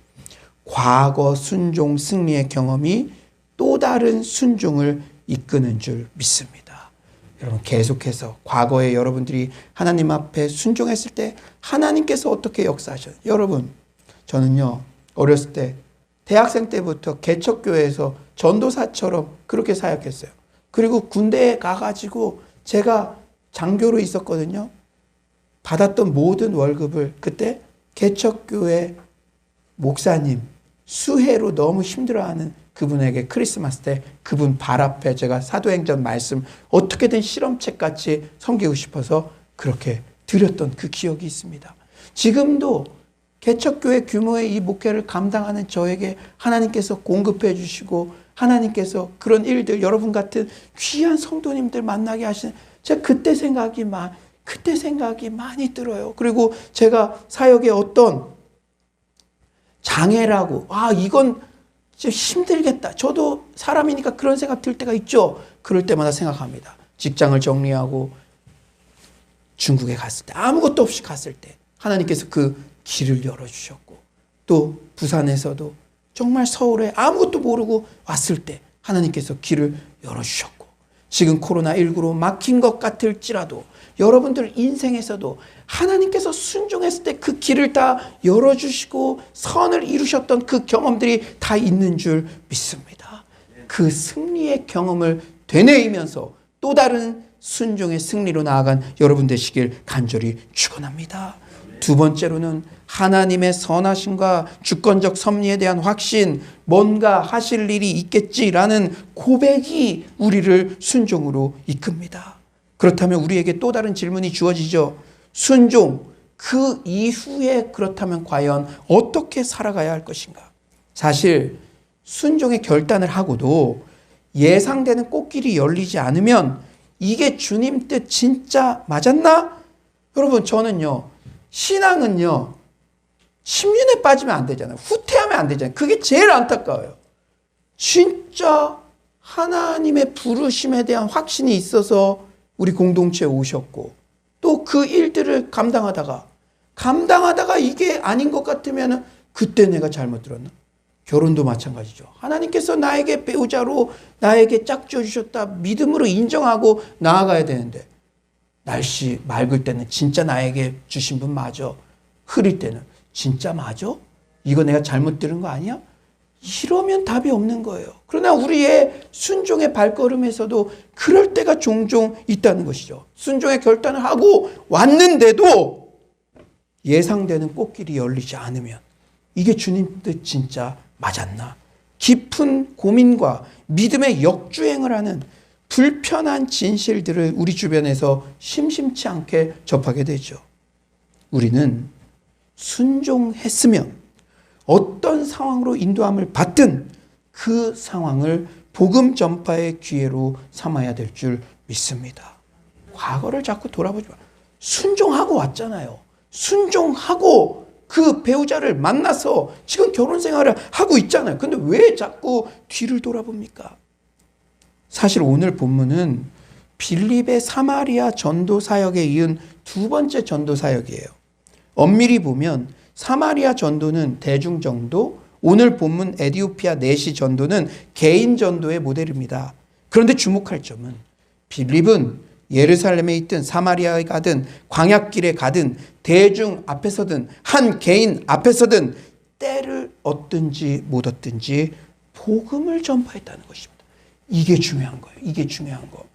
[SPEAKER 2] 과거 순종 승리의 경험이 또 다른 순종을 이끄는 줄 믿습니다. 여러분 계속해서 과거에 여러분들이 하나님 앞에 순종했을 때 하나님께서 어떻게 역사하셨어요? 여러분 저는요 어렸을 때 대학생 때부터 개척교회에서 전도사처럼 그렇게 사역했어요. 그리고 군대에 가가지고 제가 장교로 있었거든요. 받았던 모든 월급을 그때 개척교회 목사님 수혜로 너무 힘들어하는 그분에게 크리스마스 때 그분 발 앞에 제가 사도행전 말씀 어떻게든 실험책같이 섬기고 싶어서 그렇게 드렸던 그 기억이 있습니다. 지금도 개척교회 규모의 이 목회를 감당하는 저에게 하나님께서 공급해 주시고 하나님께서 그런 일들, 여러분 같은 귀한 성도님들 만나게 하시는, 제가 그때 생각이 많이 들어요. 그리고 제가 사역에 어떤 장애라고, 이건 진짜 힘들겠다, 저도 사람이니까 그런 생각 들 때가 있죠. 그럴 때마다 생각합니다. 직장을 정리하고 중국에 갔을 때, 아무것도 없이 갔을 때 하나님께서 그 길을 열어주셨고, 또 부산에서도 정말 서울에 아무것도 모르고 왔을 때 하나님께서 길을 열어주셨고, 지금 코로나19로 막힌 것 같을지라도 여러분들 인생에서도 하나님께서 순종했을 때 그 길을 다 열어주시고 선을 이루셨던 그 경험들이 다 있는 줄 믿습니다. 그 승리의 경험을 되뇌이면서 또 다른 순종의 승리로 나아간 여러분 되시길 간절히 축원합니다. 두 번째로는 하나님의 선하심과 주권적 섭리에 대한 확신, 뭔가 하실 일이 있겠지라는 고백이 우리를 순종으로 이끕니다. 그렇다면 우리에게 또 다른 질문이 주어지죠. 순종, 그 이후에 그렇다면 과연 어떻게 살아가야 할 것인가? 사실 순종의 결단을 하고도 예상되는 꽃길이 열리지 않으면 이게 주님 뜻 진짜 맞았나? 여러분 저는요, 신앙은요 침륜에 빠지면 안 되잖아요. 후퇴하면 안 되잖아요. 그게 제일 안타까워요. 진짜 하나님의 부르심에 대한 확신이 있어서 우리 공동체에 오셨고, 또 그 일들을 감당하다가 이게 아닌 것 같으면 그때 내가 잘못 들었나? 결혼도 마찬가지죠. 하나님께서 나에게 배우자로 나에게 짝지어 주셨다 믿음으로 인정하고 나아가야 되는데, 날씨 맑을 때는 진짜 나에게 주신 분 맞아, 흐릴 때는 진짜 맞아? 이거 내가 잘못 들은 거 아니야? 이러면 답이 없는 거예요. 그러나 우리의 순종의 발걸음에서도 그럴 때가 종종 있다는 것이죠. 순종의 결단을 하고 왔는데도 예상되는 꽃길이 열리지 않으면 이게 주님 뜻 진짜 맞았나? 깊은 고민과 믿음의 역주행을 하는 불편한 진실들을 우리 주변에서 심심치 않게 접하게 되죠. 우리는 순종했으면 어떤 상황으로 인도함을 받든 그 상황을 복음 전파의 기회로 삼아야 될 줄 믿습니다. 과거를 자꾸 돌아보지 마. 순종하고 왔잖아요. 순종하고 그 배우자를 만나서 지금 결혼 생활을 하고 있잖아요. 근데 왜 자꾸 뒤를 돌아봅니까? 사실 오늘 본문은 빌립의 사마리아 전도 사역에 이은 두 번째 전도 사역이에요. 엄밀히 보면 사마리아 전도는 대중 전도, 오늘 본문 에디오피아 내시 전도는 개인 전도의 모델입니다. 그런데 주목할 점은 빌립은 예루살렘에 있든 사마리아에 가든 광야길에 가든 대중 앞에서든 한 개인 앞에서든 때를 얻든지 못 얻든지 복음을 전파했다는 것입니다. 이게 중요한 거예요. 이게 중요한 거.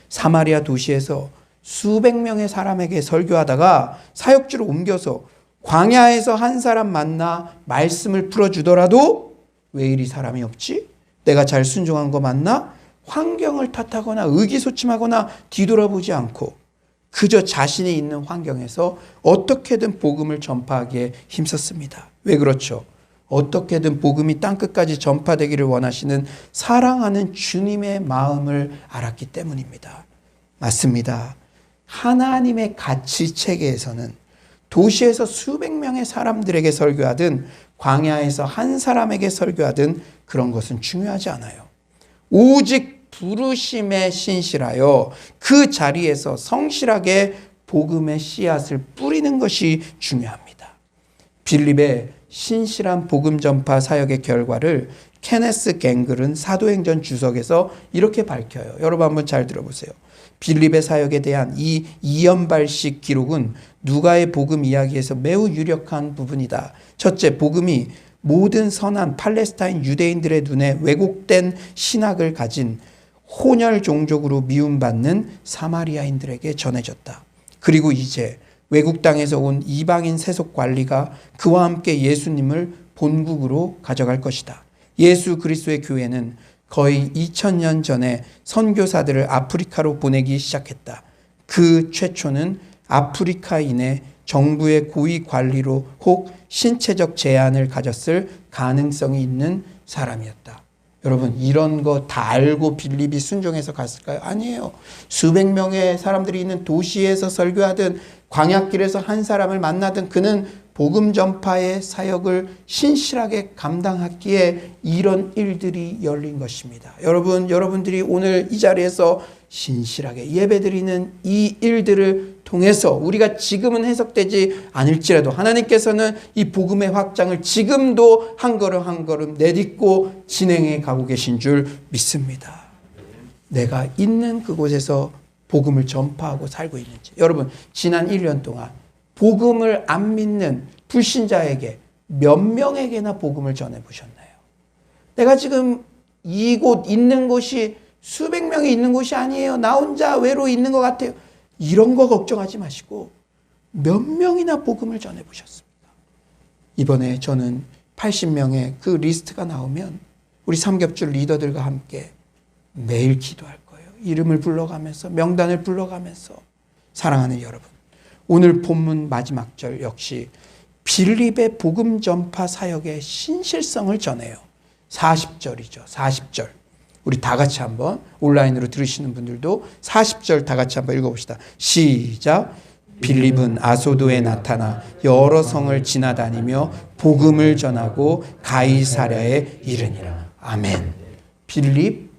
[SPEAKER 2] 사마리아 도시에서 수백 명의 사람에게 설교하다가 사역지로 옮겨서 광야에서 한 사람 만나 말씀을 풀어주더라도 왜 이리 사람이 없지? 내가 잘 순종한 거 맞나? 환경을 탓하거나 의기소침하거나 뒤돌아보지 않고 그저 자신이 있는 환경에서 어떻게든 복음을 전파하기에 힘썼습니다. 왜 그렇죠? 어떻게든 복음이 땅끝까지 전파되기를 원하시는 사랑하는 주님의 마음을 알았기 때문입니다. 맞습니다. 하나님의 가치 체계에서는 도시에서 수백 명의 사람들에게 설교하든 광야에서 한 사람에게 설교하든 그런 것은 중요하지 않아요. 오직 부르심에 신실하여 그 자리에서 성실하게 복음의 씨앗을 뿌리는 것이 중요합니다. 빌립의 신실한 복음 전파 사역의 결과를 케네스 갱글은 사도행전 주석에서 이렇게 밝혀요. 여러분 한번 잘 들어보세요. 빌립의 사역에 대한 이 이연발식 기록은 누가의 복음 이야기에서 매우 유력한 부분이다. 첫째, 복음이 모든 선한 팔레스타인 유대인들의 눈에 왜곡된 신학을 가진 혼혈 종족으로 미움받는 사마리아인들에게 전해졌다. 그리고 이제 외국 땅에서 온 이방인 세속 관리가 그와 함께 예수님을 본국으로 가져갈 것이다. 예수 그리스도의 교회는 거의 2000년 전에 선교사들을 아프리카로 보내기 시작했다. 그 최초는 아프리카인의 정부의 고위 관리로 혹 신체적 제한을 가졌을 가능성이 있는 사람이었다. 여러분, 이런 거 다 알고 빌립이 순종해서 갔을까요? 아니에요. 수백 명의 사람들이 있는 도시에서 설교하든 광야길에서 한 사람을 만나든 그는 복음 전파의 사역을 신실하게 감당하기에 이런 일들이 열린 것입니다. 여러분들이 오늘 이 자리에서 신실하게 예배드리는 이 일들을 통해서 우리가 지금은 해석되지 않을지라도 하나님께서는 이 복음의 확장을 지금도 한 걸음 한 걸음 내딛고 진행해 가고 계신 줄 믿습니다. 내가 있는 그곳에서 복음을 전파하고 살고 있는지. 여러분, 지난 1년 동안 복음을 안 믿는 불신자에게 몇 명에게나 복음을 전해보셨나요? 내가 지금 이곳 있는 곳이 수백 명이 있는 곳이 아니에요. 나 혼자 외로워 있는 것 같아요. 이런 거 걱정하지 마시고 몇 명이나 복음을 전해보셨습니다. 이번에 저는 80명의 그 리스트가 나오면 우리 삼겹줄 리더들과 함께 매일 기도할 거예요. 이름을 불러가면서 명단을 불러가면서 사랑하는 여러분, 오늘 본문 마지막 절 역시 빌립의 복음 전파 사역의 신실성을 전해요. 40절이죠. 40절. 우리 다 같이 한번 온라인으로 들으시는 분들도 40절 다 같이 한번 읽어봅시다. 시작. 빌립은 아소도에 나타나 여러 성을 지나다니며 복음을 전하고 가이사랴에 이르니라. 아멘. 빌립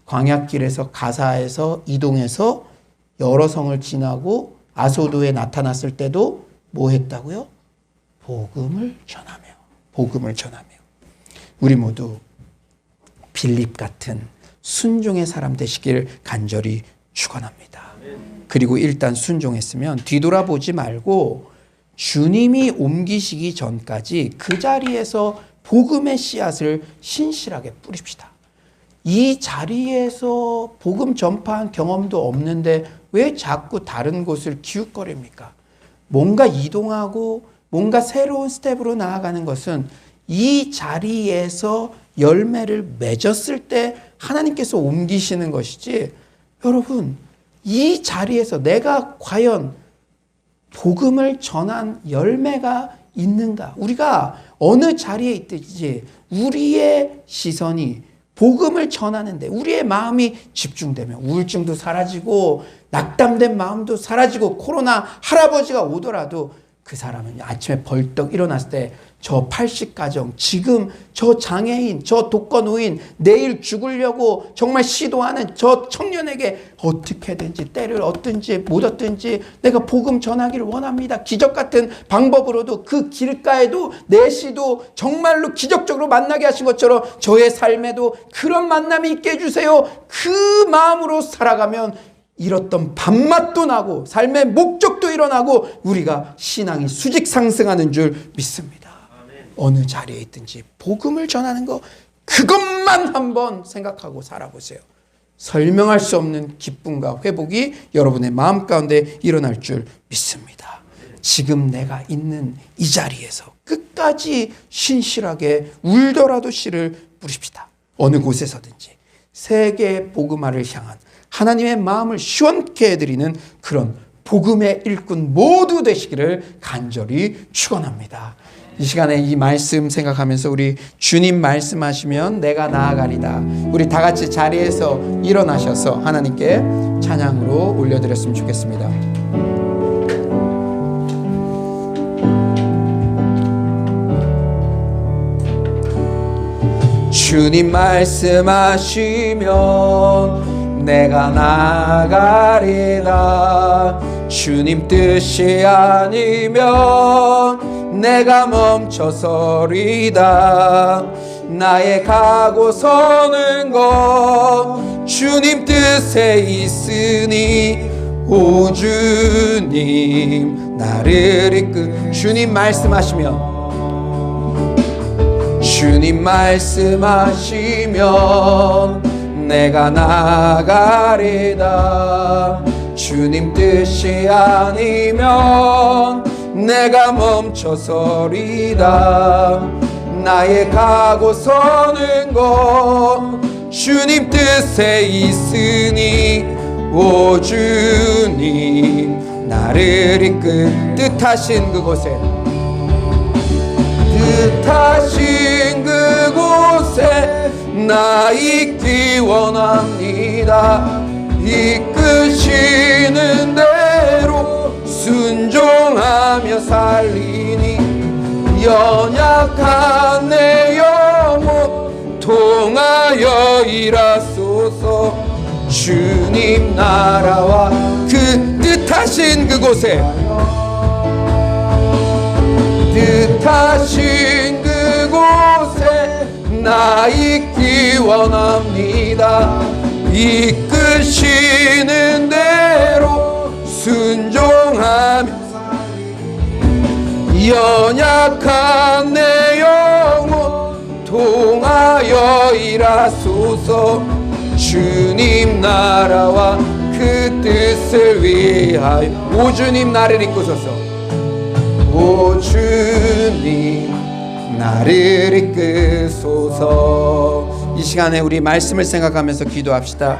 [SPEAKER 2] 광야길에서 가사에서 이동해서 여러 성을 지나고 아소도에 나타났을 때도 뭐 했다고요? 복음을 전하며 우리 모두 빌립 같은 순종의 사람 되시길 간절히 축원합니다. 그리고 일단 순종했으면 뒤돌아보지 말고 주님이 옮기시기 전까지 그 자리에서 복음의 씨앗을 신실하게 뿌립시다. 이 자리에서 복음 전파한 경험도 없는데 왜 자꾸 다른 곳을 기웃거립니까? 뭔가 이동하고 뭔가 새로운 스텝으로 나아가는 것은 이 자리에서 열매를 맺었을 때 하나님께서 옮기시는 것이지, 여러분, 이 자리에서 내가 과연 복음을 전한 열매가 있는가? 우리가 어느 자리에 있든지 우리의 시선이 복음을 전하는데 우리의 마음이 집중되면 우울증도 사라지고 낙담된 마음도 사라지고 코로나 할아버지가 오더라도 그 사람은 아침에 벌떡 일어났을 때 저 80가정, 지금 저 장애인, 저 독거노인, 내일 죽으려고 정말 시도하는 저 청년에게 어떻게든지 때를 얻든지 못 얻든지 내가 복음 전하기를 원합니다. 기적 같은 방법으로도 그 길가에도 내시도 정말로 기적적으로 만나게 하신 것처럼 저의 삶에도 그런 만남이 있게 해주세요. 그 마음으로 살아가면 잃었던 밥맛도 나고 삶의 목적도 일어나고 우리가 신앙이 수직 상승하는 줄 믿습니다. 어느 자리에 있든지 복음을 전하는 거 그것만 한번 생각하고 살아보세요. 설명할 수 없는 기쁨과 회복이 여러분의 마음 가운데 일어날 줄 믿습니다. 지금 내가 있는 이 자리에서 끝까지 신실하게 울더라도 씨를 뿌립시다. 어느 곳에서든지 세계 복음화를 향한 하나님의 마음을 시원케 해드리는 그런 복음의 일꾼 모두 되시기를 간절히 축원합니다. 이 시간에 이 말씀 생각하면서 우리 주님 말씀하시면 내가 나아가리다. 우리 다 같이 자리에서 일어나셔서 하나님께 찬양으로 올려드렸으면 좋겠습니다. 주님 말씀하시면 내가 나아가리다. 주님 뜻이 아니면 내가 멈춰서리다. 나의 가고 서는 것 주님 뜻에 있으니 오 주님 나를 이끌. 주님 말씀하시면 주님 말씀하시면 내가 나아가리다. 주님 뜻이 아니면 내가 멈춰서리다. 나의 가고 서는 것 주님 뜻에 있으니 오 주님 나를 이끌. 뜻하신 그곳에 뜻하신 그곳에 나 있기 원합니다. 이끄시는 대로 순종하며 살리니 연약한 내 영혼 통하여 일하소서. 주님 나라와 그 뜻하신 그곳에 뜻하신 그곳에 나 있기 원합니다. 이끄시는 대로 순종하며 연약한 내 영혼 통하여 일하소서. 주님 나라와 그 뜻을 위하여 오 주님 나를 이끄소서. 오 주님 나를 이끄소서. 이 시간에 우리 말씀을 생각하면서 기도합시다.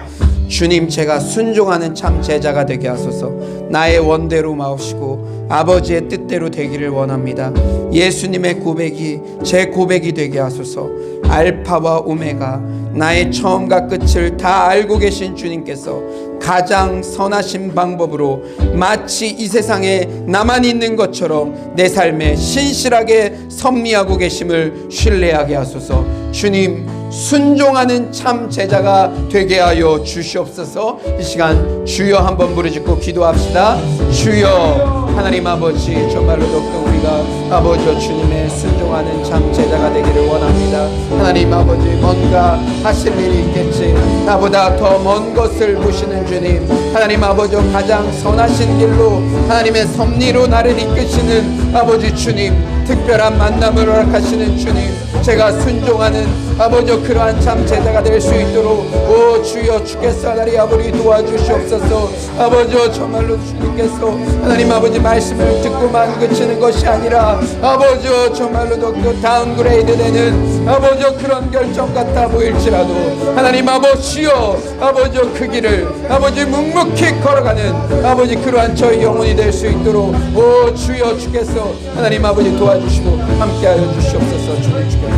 [SPEAKER 2] 주님 제가 순종하는 참 제자가 되게 하소서. 나의 원대로 마옵시고 아버지의 뜻대로 되기를 원합니다. 예수님의 고백이 제 고백이 되게 하소서. 알파와 오메가 나의 처음과 끝을 다 알고 계신 주님께서 가장 선하신 방법으로 마치 이 세상에 나만 있는 것처럼 내 삶에 신실하게 섭리하고 계심을 신뢰하게 하소서. 주님 순종하는 참 제자가 되게 하여 주시옵소서. 이 시간 주여 한번 부르짖고 기도합시다. 주여 하나님 아버지 정말로 더욱더 우리가 아버지 주님의 순종하는 참 제자가 되기를 원합니다. 하나님 아버지 뭔가 하실 일이 있겠지. 나보다 더 먼 것을 보시는 주님, 하나님 아버지 가장 선하신 길로 하나님의 섭리로 나를 이끄시는 아버지 주님, 특별한 만남을 허락하시는 주님, 제가 순종하는 아버지 그러한 참 제자가 될 수 있도록 오 주여 주께서 하나님 아버지 도와주시옵소서. 아버지 정말로 주님께서 하나님 아버지 말씀을 듣고만 그치는 것이 아니라 아버지 정말로 더 다운그레이드 되는 아버지 그런 결정 같아 보일지라도 하나님 아버지여 아버지 그 길을 아버지 묵묵히 걸어가는 아버지 그러한 저희 영혼이 될 수 있도록 오 주여 주께서 하나님 아버지 도와주시고 함께하여 주시옵소서. 주님 주께서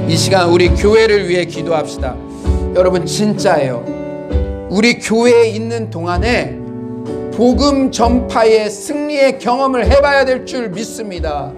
[SPEAKER 2] 이 시간 우리 교회를 위해 기도합시다. 여러분 진짜예요. 우리 교회에 있는 동안에 복음 전파의 승리의 경험을 해봐야 될 줄 믿습니다.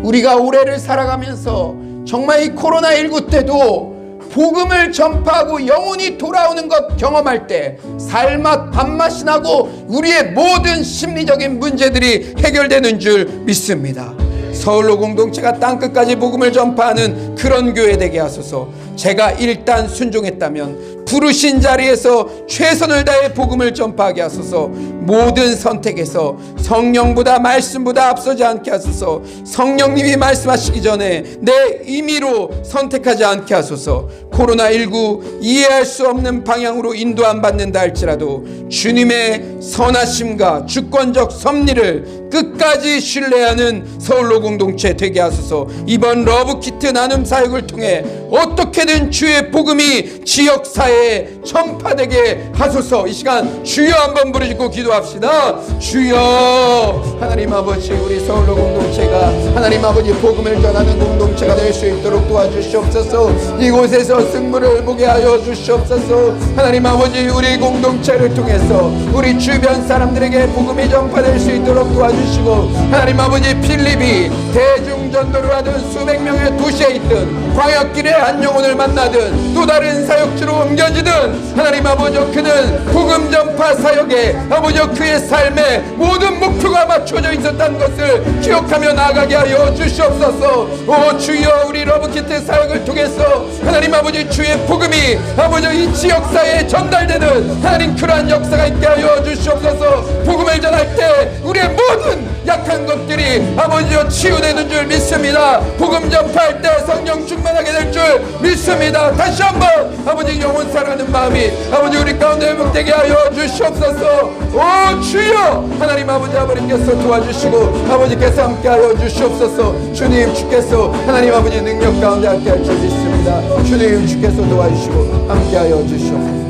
[SPEAKER 2] 우리가 올해를 살아가면서 정말 이 코로나19 때도 복음을 전파하고 영혼이 돌아오는 것 경험할 때 살맛 밥맛이 나고 우리의 모든 심리적인 문제들이 해결되는 줄 믿습니다. 서울로 공동체가 땅끝까지 복음을 전파하는 그런 교회 되게 하소서. 제가 일단 순종했다면 부르신 자리에서 최선을 다해 복음을 전파하게 하소서. 모든 선택에서 성령보다 말씀보다 앞서지 않게 하소서. 성령님이 말씀하시기 전에 내 임의로 선택하지 않게 하소서. 코로나19 이해할 수 없는 방향으로 인도 안 받는다 할지라도 주님의 선하심과 주권적 섭리를 끝까지 신뢰하는 서울로 공동체 되게 하소서. 이번 러브키트 나눔 사역을 통해 어떻게든 주의 복음이 지역사회에 전파되게 하소서. 이 시간 주여 한번 부르짖고 기도합시다. 주여. 하나님 아버지, 우리 서울로 공동체가 하나님 아버지 복음을 전하는 공동체가 될 수 있도록 도와주시옵소서. 이곳에서 승부를 보게 하여 주시옵소서. 하나님 아버지, 우리 공동체를 통해서 우리 주변 사람들에게 복음이 전파될 수 있도록 도와주시고, 하나님 아버지 필립이 대중전도를 하든 수백 명의 도시에 있든 광역길에 한 영혼을 만나든 또 다른 사역지로 옮겨지든 하나님 아버지 그는 복음 전파 사역에 아버지 그의 삶에 모든 목표가 맞춰져 있었다는 것을 기억하며 나아가게 하여 주시옵소서. 오 주여, 우리 러브키트 사역을 통해서 하나님 아버지 주의 복음이 아버지 이 지역사회에 전달되는 하나님 그러한 역사가 있게 하여 주시옵소서. 복음을 전할 때 우리의 모든 약한 것들이 아버지여 치유되는 줄 믿습니다. 복음 전파할 때 성령 충만하게 될 줄 믿습니다. 다시 한번 아버지 영혼 사랑하는 마음이 아버지 우리 가운데 회복되게 하여 주시옵소서. 오 주여, 하나님 아버지 아버지께서 도와주시고 아버지께서 함께 하여 주시옵소서. 주님 주께서 하나님 아버지 능력 가운데 함께 할 줄 믿습니다. 주님 주께서 도와주시고 함께 하여 주시옵소서.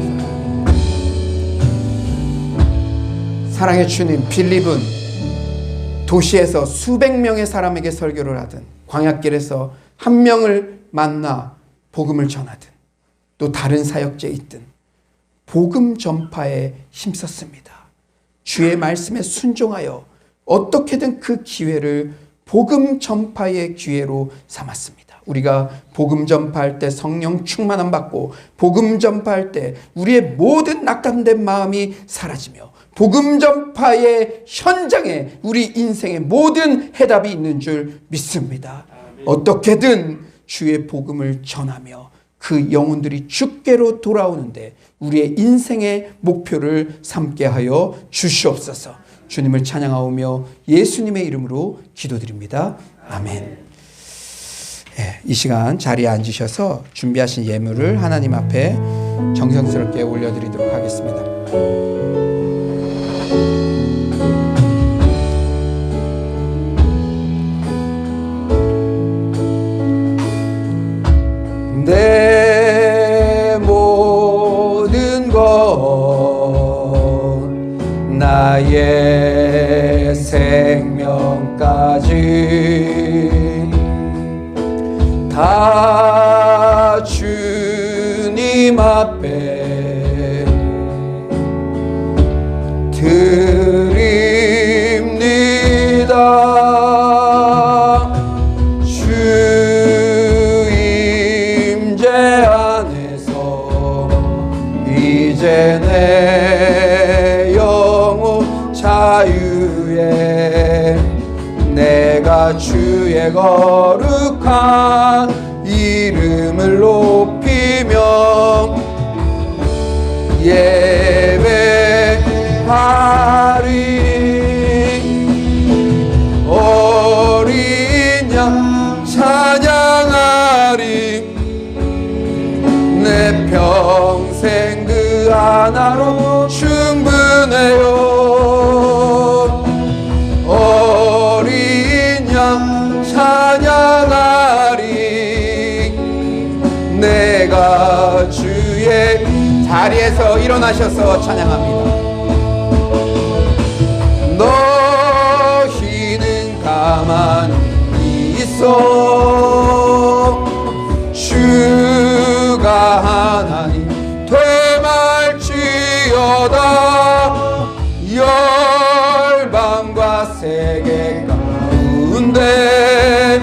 [SPEAKER 2] 사랑의 주님, 빌립은 도시에서 수백 명의 사람에게 설교를 하든 광야길에서 한 명을 만나 복음을 전하든 또 다른 사역지에 있든 복음 전파에 힘썼습니다. 주의 말씀에 순종하여 어떻게든 그 기회를 복음 전파의 기회로 삼았습니다. 우리가 복음 전파할 때 성령 충만함 받고 복음 전파할 때 우리의 모든 낙담된 마음이 사라지며 복음 전파의 현장에 우리 인생의 모든 해답이 있는 줄 믿습니다. 어떻게든 주의 복음을 전하며 그 영혼들이 주께로 돌아오는데 우리의 인생의 목표를 삼게 하여 주시옵소서. 주님을 찬양하오며 예수님의 이름으로 기도드립니다. 아멘. 이 시간 자리에 앉으셔서 준비하신 예물을 하나님 앞에 정성스럽게 올려드리도록 하겠습니다. 내 모든 것 나의 생명까지 다 주님 앞에 드립니다. 이제 내 영혼 자유에 내가 주의 거룩한 이름을 높이며 예배하리 어린 양 찬양하리 내 평생 그 하나로 충분해요. 어린 양 찬양하리 내가 주의 자리에서 일어나셔서 찬양합니다. 너희는 가만히 있어 주가 하나님 되말지어다. 열방과 세계 가운데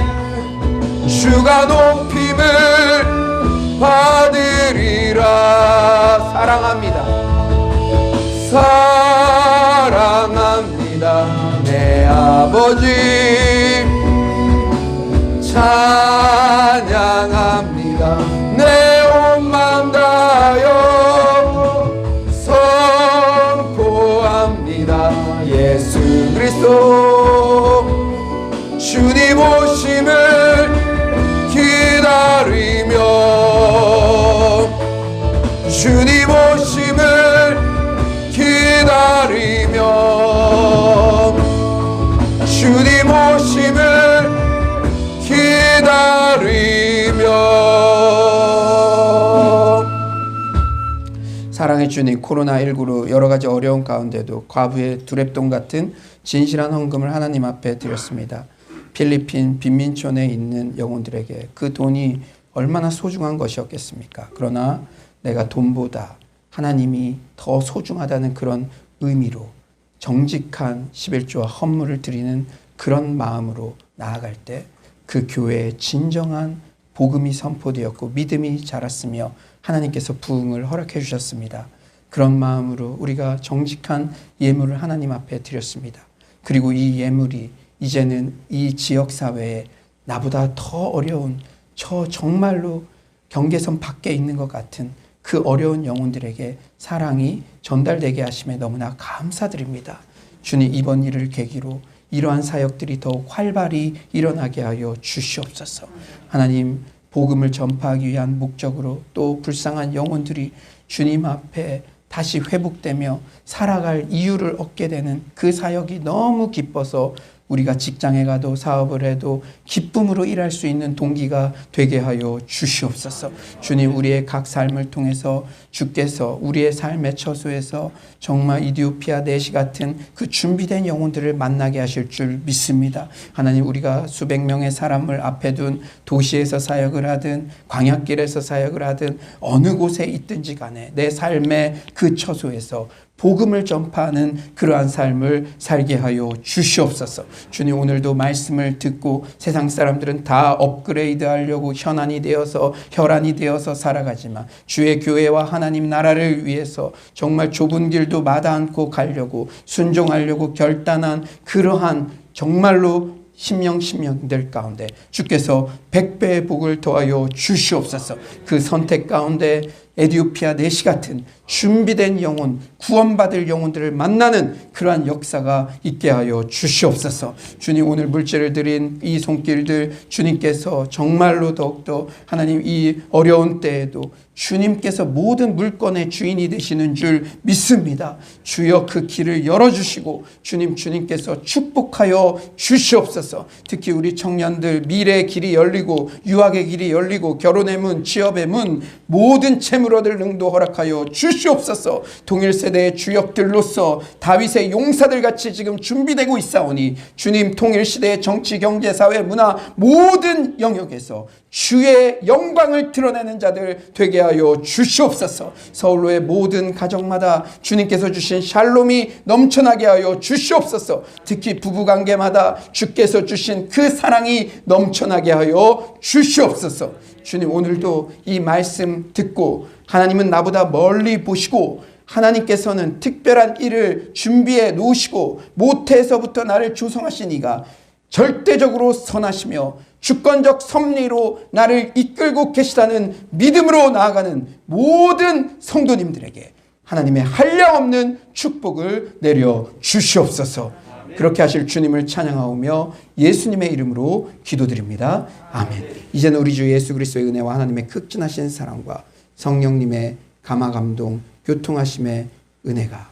[SPEAKER 2] 사랑의 주님, 코로나19로 여러 가지 어려운 가운데도 과부의 두랩돈 같은 진실한 헌금을 하나님 앞에 드렸습니다. 필리핀 빈민촌에 있는 영혼들에게 그 돈이 얼마나 소중한 것이었겠습니까? 그러나 내가 돈보다 하나님이 더 소중하다는 그런 의미로 정직한 11조와 헌물을 드리는 그런 마음으로 나아갈 때 그 교회에 진정한 복음이 선포되었고 믿음이 자랐으며 하나님께서 부흥을 허락해 주셨습니다. 그런 마음으로 우리가 정직한 예물을 하나님 앞에 드렸습니다. 그리고 이 예물이 이제는 이 지역사회에 나보다 더 어려운 저 정말로 경계선 밖에 있는 것 같은 그 어려운 영혼들에게 사랑이 전달되게 하심에 너무나 감사드립니다. 주님, 이번 일을 계기로 이러한 사역들이 더욱 활발히 일어나게 하여 주시옵소서. 하나님, 복음을 전파하기 위한 목적으로 또 불쌍한 영혼들이 주님 앞에 다시 회복되며 살아갈 이유를 얻게 되는 그 사역이 너무 기뻐서 우리가 직장에 가도 사업을 해도 기쁨으로 일할 수 있는 동기가 되게 하여 주시옵소서. 주님, 우리의 각 삶을 통해서 주께서 우리의 삶의 처소에서 정말 이디오피아 내시 같은 그 준비된 영혼들을 만나게 하실 줄 믿습니다. 하나님, 우리가 수백 명의 사람을 앞에 둔 도시에서 사역을 하든 광야길에서 사역을 하든 어느 곳에 있든지 간에 내 삶의 그 처소에서 복음을 전파하는 그러한 삶을 살게 하여 주시옵소서. 주님, 오늘도 말씀을 듣고 세상 사람들은 다 업그레이드 하려고 혈안이 되어서 살아가지만 주의 교회와 하나님 나라를 위해서 정말 좁은 길도 마다 않고 가려고 순종하려고 결단한 그러한 정말로 심령들 가운데 주께서 100배의 복을 더하여 주시옵소서. 그 선택 가운데 에디오피아 내시 같은 준비된 영혼, 구원받을 영혼들을 만나는 그러한 역사가 있게 하여 주시옵소서. 주님, 오늘 물질을 드린 이 손길들 주님께서 정말로 더욱더 하나님 이 어려운 때에도 주님께서 모든 물건의 주인이 되시는 줄 믿습니다. 주여, 그 길을 열어주시고 주님께서 축복하여 주시옵소서. 특히 우리 청년들 미래의 길이 열리고 유학의 길이 열리고 결혼의 문, 취업의 문, 모든 재물 얻을 능도 허락하여 주시옵소서. 동일 세대의 주역들로서 다윗의 용사들 같이 지금 준비되고 있사오니 주님, 통일 시대의 정치, 경제, 사회, 문화 모든 영역에서 주의 영광을 드러내는 자들 되게 하여 주시옵소서. 서울로의 모든 가정마다 주님께서 주신 샬롬이 넘쳐나게 하여 주시옵소서. 특히 부부관계마다 주께서 주신 그 사랑이 넘쳐나게 하여 주시옵소서. 주님, 오늘도 이 말씀 듣고 하나님은 나보다 멀리 보시고 하나님께서는 특별한 일을 준비해 놓으시고 모태에서부터 나를 조성하신 이가 절대적으로 선하시며 주권적 섭리로 나를 이끌고 계시다는 믿음으로 나아가는 모든 성도님들에게 하나님의 한량없는 축복을 내려 주시옵소서. 그렇게 하실 주님을 찬양하오며 예수님의 이름으로 기도드립니다. 아멘. 이제는 우리 주 예수 그리스도의 은혜와 하나님의 극진하신 사랑과 성령님의 감화감동 교통하심의 은혜가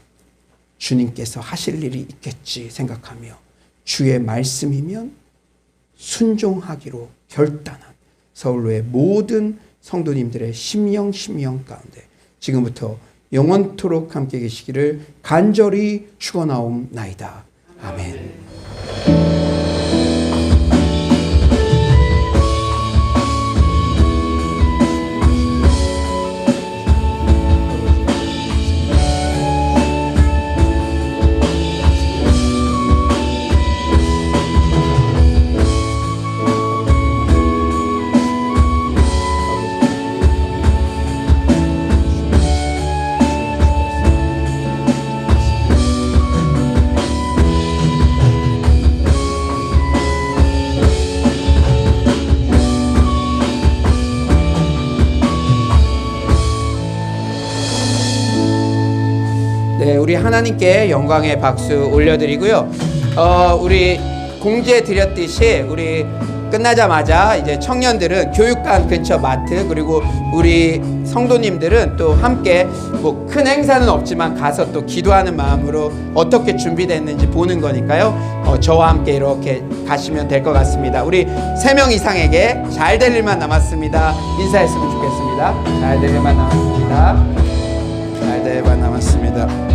[SPEAKER 2] 주님께서 하실 일이 있겠지 생각하며 주의 말씀이면 순종하기로 결단한 서울로의 모든 성도님들의 심령 가운데 지금부터 영원토록 함께 계시기를 간절히 축원하옵나이다. 아멘. 우리 하나님께 영광의 박수 올려드리고요. 우리 공지해 드렸듯이 우리 끝나자마자 이제 청년들은 교육관 근처 마트 그리고 우리 성도님들은 또 함께 뭐 큰 행사는 없지만 가서 또 기도하는 마음으로 어떻게 준비됐는지 보는 거니까요. 저와 함께 이렇게 가시면 될 것 같습니다. 우리 3명 이상에게 잘 될 일만 남았습니다. 인사했으면 좋겠습니다. 잘 될 일만 남았습니다. 잘 될 예배만 남았습니다.